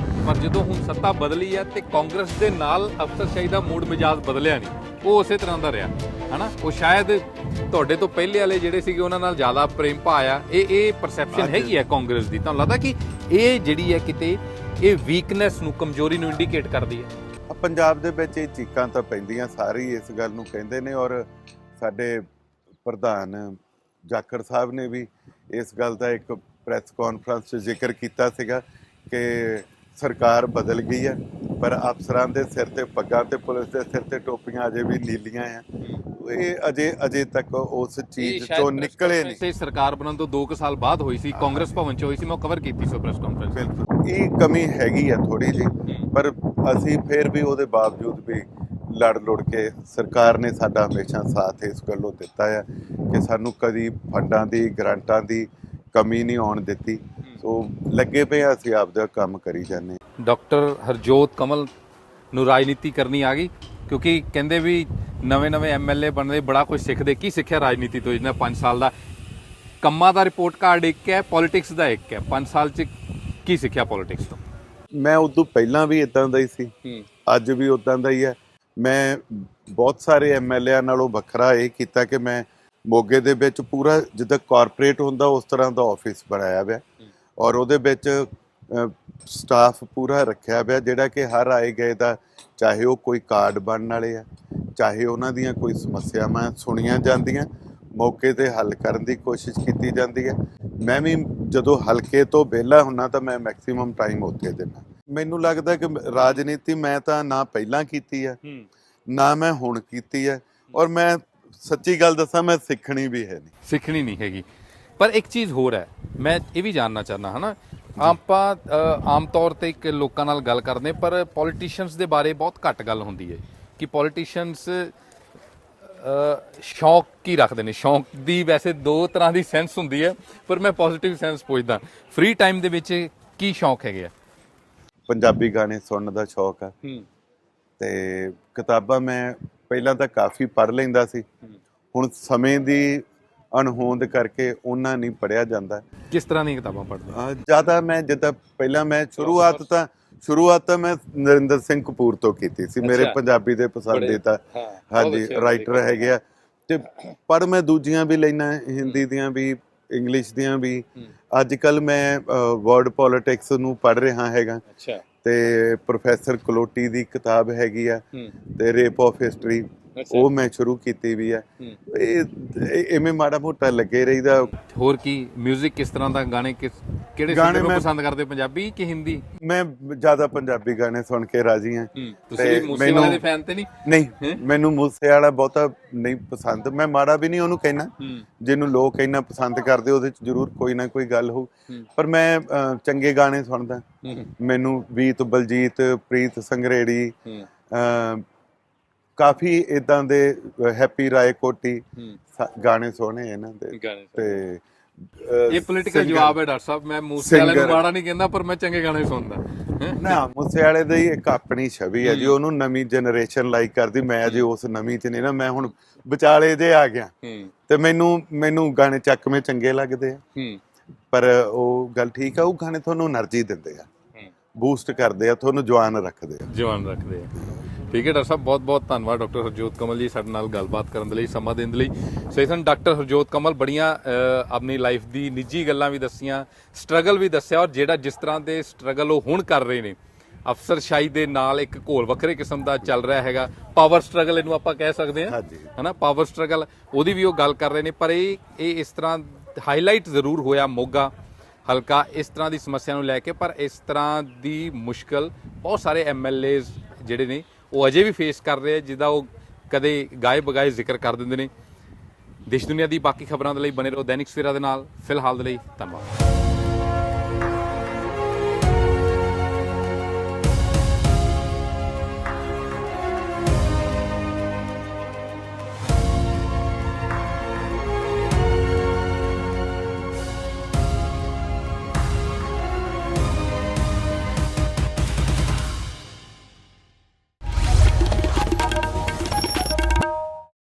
ਪਰ ਜਦੋਂ ਹੁਣ ਸੱਤਾ ਬਦਲੀ ਹੈ ਤੇ ਕਾਂਗਰਸ ਦੇ ਨਾਲ ਅਫਸਰਸ਼ਾਹੀ ਦਾ ਮੂਡ ਮਿਜਾਜ਼ ਬਦਲਿਆ ਨਹੀਂ, ਉਹ ਉਸੇ ਤਰ੍ਹਾਂ ਦਾ ਰਿਹਾ, ਹਨਾ। ਉਹ ਸ਼ਾਇਦ ਤੁਹਾਡੇ ਤੋਂ ਪਹਿਲੇ ਵਾਲੇ ਜਿਹੜੇ ਸੀਗੇ ਉਹਨਾਂ ਨਾਲ ਜ਼ਿਆਦਾ ਪ੍ਰੇਮ ਭਾਇਆ। ਇਹ ਪਰਸੈਪਸ਼ਨ ਹੈਗੀ ਹੈ ਕਾਂਗਰਸ ਦੀ। ਤੁਹਾਨੂੰ ਲੱਗਦਾ ਕਿ ਇਹ ਜਿਹੜੀ ਹੈ ਕਿਤੇ ਇਹ ਵੀਕਨੈਸ ਨੂੰ, ਕਮਜ਼ੋਰੀ ਨੂੰ ਇੰਡੀਕੇਟ ਕਰਦੀ ਹੈ? ਪੰਜਾਬ ਦੇ ਵਿੱਚ ਇਹ ਚੀਕਾਂ ਤਾਂ ਪੈਂਦੀਆਂ, ਸਾਰੇ ਇਸ ਗੱਲ ਨੂੰ ਕਹਿੰਦੇ ਨੇ, ਔਰ ਸਾਡੇ ਪ੍ਰਧਾਨ ਜਾਖੜ ਸਾਹਿਬ ਨੇ ਵੀ ਇਸ ਗੱਲ ਦਾ ਇੱਕ ਪ੍ਰੈਸ ਕਾਨਫਰੰਸ 'ਚ ਜ਼ਿਕਰ ਕੀਤਾ ਸੀਗਾ ਕਿ ਸਰਕਾਰ ਬਦਲ ਗਈ ਹੈ, ਪਰ ਅਫਸਰਾਂ ਦੇ ਸਿਰ ਤੇ ਪੱਗਾਂ ਤੇ ਪੁਲਿਸ ਦੇ ਸਿਰ ਤੇ ਟੋਪੀਆਂ ਅਜੇ ਵੀ ਨੀਲੀਆਂ ਆ। ਇਹ ਅਜੇ ਤੱਕ ਉਸ ਚੀਜ਼ ਤੋਂ ਨਿਕਲੇ ਨਹੀਂ। ਤੇ ਸਰਕਾਰ ਬਣਨ ਤੋਂ 2 ਸਾਲ ਬਾਅਦ ਹੋਈ ਸੀ, ਕਾਂਗਰਸ ਭਵਨ 'ਚ ਹੋਈ ਸੀ, ਮੈਂ ਕਵਰ ਕੀਤੀ ਸੀ ਪ੍ਰੈਸ ਕਾਨਫਰੰਸ। ਬਿਲਕੁਲ, ਇਹ ਕਮੀ ਹੈਗੀ ਆ ਥੋੜੀ ਜਿਹੀ, ਪਰ ਅਸੀਂ ਫਿਰ ਵੀ ਉਹਦੇ ਬਾਵਜੂਦ ਵੀ ਲੜ ਕੇ ਸਰਕਾਰ ਨੇ ਸਾਡਾ ਹਮੇਸ਼ਾ ਸਾਥ ਇਸ ਗੱਲੋਂ ਦਿੱਤਾ ਹੈ ਕਿ ਸਾਨੂੰ ਕਦੀ ਫੰਡਾਂ ਦੀ, ਗ੍ਰਾਂਟਾਂ ਦੀ ਕਮੀ ਨਹੀਂ ਆਉਣ ਦਿੱਤੀ। ਸੋ ਲੱਗੇ ਪਏ ਅਸੀਂ ਆਪਦਾ ਕੰਮ ਕਰੀ ਜਾਂਦੇ। ਡਾਕਟਰ ਹਰਜੋਤ ਕਮਲ ਨੂੰ ਰਾਜਨੀਤੀ ਕਰਨੀ ਆ ਗਈ, ਕਿਉਂਕਿ ਕਹਿੰਦੇ ਵੀ ਨਵੇਂ MLA ਬਣਦੇ ਬੜਾ ਕੁਝ ਸਿੱਖਦੇ। ਕੀ ਸਿੱਖਿਆ ਰਾਜਨੀਤੀ ਤੋਂ? ਜਿਹਨਾਂ 5 ਸਾਲ ਦਾ ਕੰਮਾਂ ਦਾ ਰਿਪੋਰਟ ਕਾਰਡ ਇੱਕ ਹੈ, ਪੋਲਿਟਿਕਸ ਦਾ ਇੱਕ ਹੈ। 5 ਸਾਲ 'ਚ ਕੀ ਸਿੱਖਿਆ ਪੋਲਿਟਿਕਸ ਤੋਂ? ਮੈਂ ਉਦੋਂ ਪਹਿਲਾਂ ਵੀ ਇਦਾਂ ਦਾ ਹੀ ਸੀ, ਅੱਜ ਵੀ ਉਦਾਂ ਦਾ ਹੀ ਹੈ। ਮੈਂ ਬਹੁਤ ਸਾਰੇ MLA ਨਾਲੋਂ ਵੱਖਰਾ ਇਹ ਕੀਤਾ ਕਿ ਮੈਂ ਮੋਗੇ ਦੇ ਵਿੱਚ ਪੂਰਾ ਜਿੱਦਾਂ ਕਾਰਪੋਰੇਟ ਹੁੰਦਾ ਉਸ ਤਰ੍ਹਾਂ ਦਾ ਆਫਿਸ ਬਣਾਇਆ ਹੋਇਆ, ਔਰ ਉਹਦੇ ਵਿੱਚ ਸਟਾਫ ਪੂਰਾ ਰੱਖਿਆ ਹੋਇਆ ਜਿਹੜਾ ਕਿ ਹਰ ਆਏ ਗਏ ਦਾ, ਚਾਹੇ ਉਹ ਕੋਈ ਕਾਰਡ ਬਣਨ ਵਾਲੇ ਆ, ਚਾਹੇ ਉਹਨਾਂ ਦੀਆਂ ਕੋਈ ਸਮੱਸਿਆਵਾਂ ਸੁਣੀਆਂ ਜਾਂਦੀਆਂ, ਮੌਕੇ 'ਤੇ ਹੱਲ ਕਰਨ ਦੀ ਕੋਸ਼ਿਸ਼ ਕੀਤੀ ਜਾਂਦੀ ਹੈ। ਮੈਂ ਵੀ ਜਦੋਂ ਹਲਕੇ ਤੋਂ ਵਿਹਲਾ ਹੁੰਦਾ ਤਾਂ ਮੈਂ ਮੈਕਸਿਮਮ ਟਾਈਮ ਉੱਥੇ ਦਿੰਦਾ। ਮੈਨੂੰ ਲੱਗਦਾ ਕਿ ਰਾਜਨੀਤੀ ਮੈਂ ਤਾਂ ਨਾ ਪਹਿਲਾਂ ਕੀਤੀ ਹੈ, ਨਾ ਮੈਂ ਹੁਣ ਕੀਤੀ ਹੈ, ਔਰ ਮੈਂ ਸੱਚੀ ਗੱਲ ਦੱਸਾਂ ਮੈਂ ਸਿੱਖਣੀ ਵੀ ਹੈ ਨਹੀਂ। ਸਿੱਖਣੀ ਨਹੀਂ ਹੈਗੀ। ਪਰ ਇੱਕ ਚੀਜ਼ ਹੋਰ ਹੈ, ਮੈਂ ਇਹ ਵੀ ਜਾਣਨਾ ਚਾਹੁੰਦਾ ਹਾਂ ਨਾ, ਆਪਾਂ ਆਮ ਤੌਰ ਤੇ ਇੱਕ ਲੋਕਾਂ ਨਾਲ ਗੱਲ ਕਰਦੇ, ਪਰ ਪੋਲੀਟੀਸ਼ੀਅਨਸ ਦੇ ਬਾਰੇ ਬਹੁਤ ਘੱਟ ਗੱਲ ਹੁੰਦੀ ਹੈ ਕਿ ਪੋਲੀਟੀਸ਼ੀਅਨਸ ਸ਼ੌਂਕ ਕੀ ਰੱਖਦੇ ਨੇ? ਸ਼ੌਂਕ ਦੀ ਵੈਸੇ ਦੋ ਤਰ੍ਹਾਂ ਦੀ ਸੈਂਸ ਹੁੰਦੀ ਹੈ, ਪਰ ਮੈਂ ਪੋਜ਼ਿਟਿਵ ਸੈਂਸ ਪੁੱਛਦਾ, ਫ੍ਰੀ ਟਾਈਮ ਦੇ ਵਿੱਚ ਕੀ ਸ਼ੌਂਕ ਹੈਗੇ ਆ? ਪੰਜਾਬੀ ਗਾਣੇ ਸੁਣਨ ਦਾ ਸ਼ੌਕ ਆ ਤੇ ਕਿਤਾਬਾਂ ਮੈਂ ਪਹਿਲਾਂ ਤਾਂ ਕਾਫੀ ਪੜ੍ਹ ਲੈਂਦਾ ਸੀ, ਹੁਣ ਸਮੇਂ ਦੀ ਅਣਹੋਂਦ ਕਰਕੇ ਉਹਨਾਂ ਨਹੀਂ ਪੜ੍ਹਿਆ ਜਾਂਦਾ। ਕਿਸ ਤਰ੍ਹਾਂ ਦੀਆਂ ਕਿਤਾਬਾਂ ਪੜ੍ਹਦੇ? ਜ਼ਿਆਦਾ ਮੈਂ ਜਿੱਦਾਂ ਪਹਿਲਾਂ ਮੈਂ ਸ਼ੁਰੂਆਤ ਤਾਂ ਮੈਂ ਨਰਿੰਦਰ ਸਿੰਘ ਕਪੂਰ ਤੋਂ ਕੀਤੀ ਸੀ, ਮੇਰੇ ਪੰਜਾਬੀ ਦੇ ਪਸੰਦੀਦਾ ਹਾਂਜੀ ਰਾਈਟਰ ਹੈਗੇ ਆ, ਤੇ ਪਰ ਮੈਂ ਦੂਜੀਆਂ ਵੀ ਲੈਣਾ, ਹਿੰਦੀ ਦੀਆਂ ਵੀ, ਇੰਗਲਿਸ਼ ਦੀਆਂ ਵੀ। ਅੱਜ ਕੱਲ ਮੈਂ ਵਰਡ ਪੋਲਿਟਿਕਸ ਨੂੰ ਪੜ੍ਹ ਰਿਹਾ ਹੈਗਾ, ਤੇ ਪ੍ਰੋਫੈਸਰ ਕਲੋਟੀ ਦੀ ਕਿਤਾਬ ਹੈਗੀ ਆ ਤੇ ਰੇਪ ਆਫ ਹਿਸਟਰੀ, ਉਹ ਮੈਂ ਸ਼ੁਰੂ ਕੀਤੀ ਵੀ ਆ। ਇਵੇਂ ਮਾੜਾ ਮੋਟਾ ਲੱਗੇ ਰਹੀਦਾ। ਹੋਰ ਕੀ ਮਿਊਜ਼ਿਕ ਕਿਸ ਤਰ੍ਹਾਂ ਦਾ? ਗਾਣੇ ਕਿਹੜੇ ਸਿੰਗਰ ਨੂੰ ਪਸੰਦ ਕਰਦੇ, ਪੰਜਾਬੀ ਕਿ ਹਿੰਦੀ? ਮੈਂ ਜ਼ਿਆਦਾ ਪੰਜਾਬੀ ਗਾਣੇ ਸੁਣ ਕੇ ਰਾਜੀ ਹਾਂ। ਤੁਸੀਂ ਮੂਸੇ ਵਾਲੇ ਦੇ ਫੈਨ ਤੇ ਨਹੀਂ, ਮੈਨੂੰ ਮੂਸੇ ਵਾਲਾ ਬਹੁਤਾ ਨਹੀਂ ਪਸੰਦ। ਮੈਂ ਮਾੜਾ ਵੀ ਨਹੀਂ ਉਹਨੂੰ ਕਹਿਣਾ, ਜਿਹਨੂੰ ਲੋਕ ਇੰਨਾ ਪਸੰਦ ਕਰਦੇ ਉਹਦੇ ਚ ਜ਼ਰੂਰ ਕੋਈ ਨਾ ਕੋਈ ਗੱਲ ਹੋਊ, ਪਰ ਮੈਂ ਚੰਗੇ ਗਾਣੇ ਸੁਣਦਾ। ਮੈਨੂੰ ਵੀਤ ਬਲਜੀਤ, ਪ੍ਰੀਤ ਸੰਗਰੇੜੀ, ਕਾਫੀ ਇਦਾਂ ਦੇ, ਹੈਪੀ ਰਾਏ ਕੋਟੀ, ਗਾਣੇ ਸੋਹਣੇ ਇਹਨਾਂ ਦੇ। ਤੇ ਇਹ ਪੋਲੀਟੀਕਲ ਜਵਾਬ ਹੈ ਡਾਕਟਰ ਸਾਹਿਬ, ਮੈਂ ਮੂਸੇ ਵਾਲੇ ਨੂੰ ਮਾੜਾ ਨਹੀਂ ਕਹਿੰਦਾ, ਪਰ ਮੈਂ ਚੰਗੇ ਗਾਣੇ ਸੁਣਦਾ। ਨਾ, ਮੂਸੇ ਵਾਲੇ ਦੀ ਇੱਕ ਆਪਣੀ ਛਵੀ ਹੈ ਜੀ, ਉਹਨੂੰ ਨਵੀਂ ਜਨਰੇਸ਼ਨ ਲਾਈਕ ਕਰਦੀ। ਮੈਂ ਅਜੇ ਉਸ ਨਵੀਂ ਚ ਨਹੀਂ ਨਾ, ਮੈਂ ਹੁਣ ਵਿਚਾਲੇ ਜੇ ਆ ਗਿਆ, ਤੇ ਮੈਨੂੰ ਗਾਣੇ ਚੱਕਵੇਂ ਚੰਗੇ ਲੱਗਦੇ ਆ। ਪਰ ਉਹ ਗੱਲ ਠੀਕ ਆ, ਉਹ ਗਾਣੇ ਤੁਹਾਨੂੰ એનર્ਜੀ ਦਿੰਦੇ ਆ, ਬੂਸਟ ਕਰਦੇ ਆ, ਤੁਹਾਨੂੰ ਜਵਾਨ ਰੱਖਦੇ ਆ। ਠੀਕ ਹੈ ਡਾਕਟਰ ਸਾਹਿਬ, ਬਹੁਤ ਬਹੁਤ ਧੰਨਵਾਦ ਡਾਕਟਰ ਹਰਜੋਤ ਕਮਲ ਜੀ, ਸਾਡੇ ਨਾਲ ਗੱਲਬਾਤ ਕਰਨ ਦੇ ਲਈ, ਸਮਾਂ ਦੇਣ ਦੇ ਲਈ। ਸਹੀ ਸਨ ਡਾਕਟਰ ਹਰਜੋਤ ਕਮਲ, ਬੜੀਆਂ ਆਪਣੀ ਲਾਈਫ ਦੀ ਨਿੱਜੀ ਗੱਲਾਂ ਵੀ ਦੱਸੀਆਂ, ਸਟਰਗਲ ਵੀ ਦੱਸਿਆ, ਔਰ ਜਿਹੜਾ ਜਿਸ ਤਰ੍ਹਾਂ ਦੇ ਸਟਰਗਲ ਉਹ ਹੁਣ ਕਰ ਰਹੇ ਨੇ, ਅਫਸਰਸ਼ਾਹੀ ਦੇ ਨਾਲ ਇੱਕ ਘੋਲ ਵੱਖਰੇ ਕਿਸਮ ਦਾ ਚੱਲ ਰਿਹਾ ਹੈਗਾ, ਪਾਵਰ ਸਟਰਗਲ ਇਹਨੂੰ ਆਪਾਂ ਕਹਿ ਸਕਦੇ ਹਾਂ, ਹਨਾ, ਪਾਵਰ ਸਟਰਗਲ, ਉਹਦੀ ਵੀ ਉਹ ਗੱਲ ਕਰ ਰਹੇ ਨੇ। ਪਰ ਇਹ ਇਸ ਤਰ੍ਹਾਂ ਹਾਈਲਾਈਟ ਜ਼ਰੂਰ ਹੋਇਆ ਮੋਗਾ ਹਲਕਾ ਇਸ ਤਰ੍ਹਾਂ ਦੀ ਸਮੱਸਿਆ ਨੂੰ ਲੈ ਕੇ, ਪਰ ਇਸ ਤਰ੍ਹਾਂ ਦੀ ਮੁਸ਼ਕਲ ਬਹੁਤ ਸਾਰੇ MLAs ਜਿਹੜੇ ਨੇ ਉਹ ਅਜੇ ਵੀ ਫੇਸ ਕਰ ਰਹੇ, ਜਿਹਦਾ ਉਹ ਕਦੇ ਗਾਏ ਬਗਾਏ ਜ਼ਿਕਰ ਕਰ ਦਿੰਦੇ ਨੇ। ਦੇਸ਼ ਦੁਨੀਆ ਦੀ ਬਾਕੀ ਖਬਰਾਂ ਦੇ ਲਈ ਬਣੇ ਰਹੋ ਦੈਨਿਕ ਸਵੇਰਾ ਦੇ ਨਾਲ। ਫਿਲਹਾਲ ਦੇ ਲਈ ਧੰਨਵਾਦ।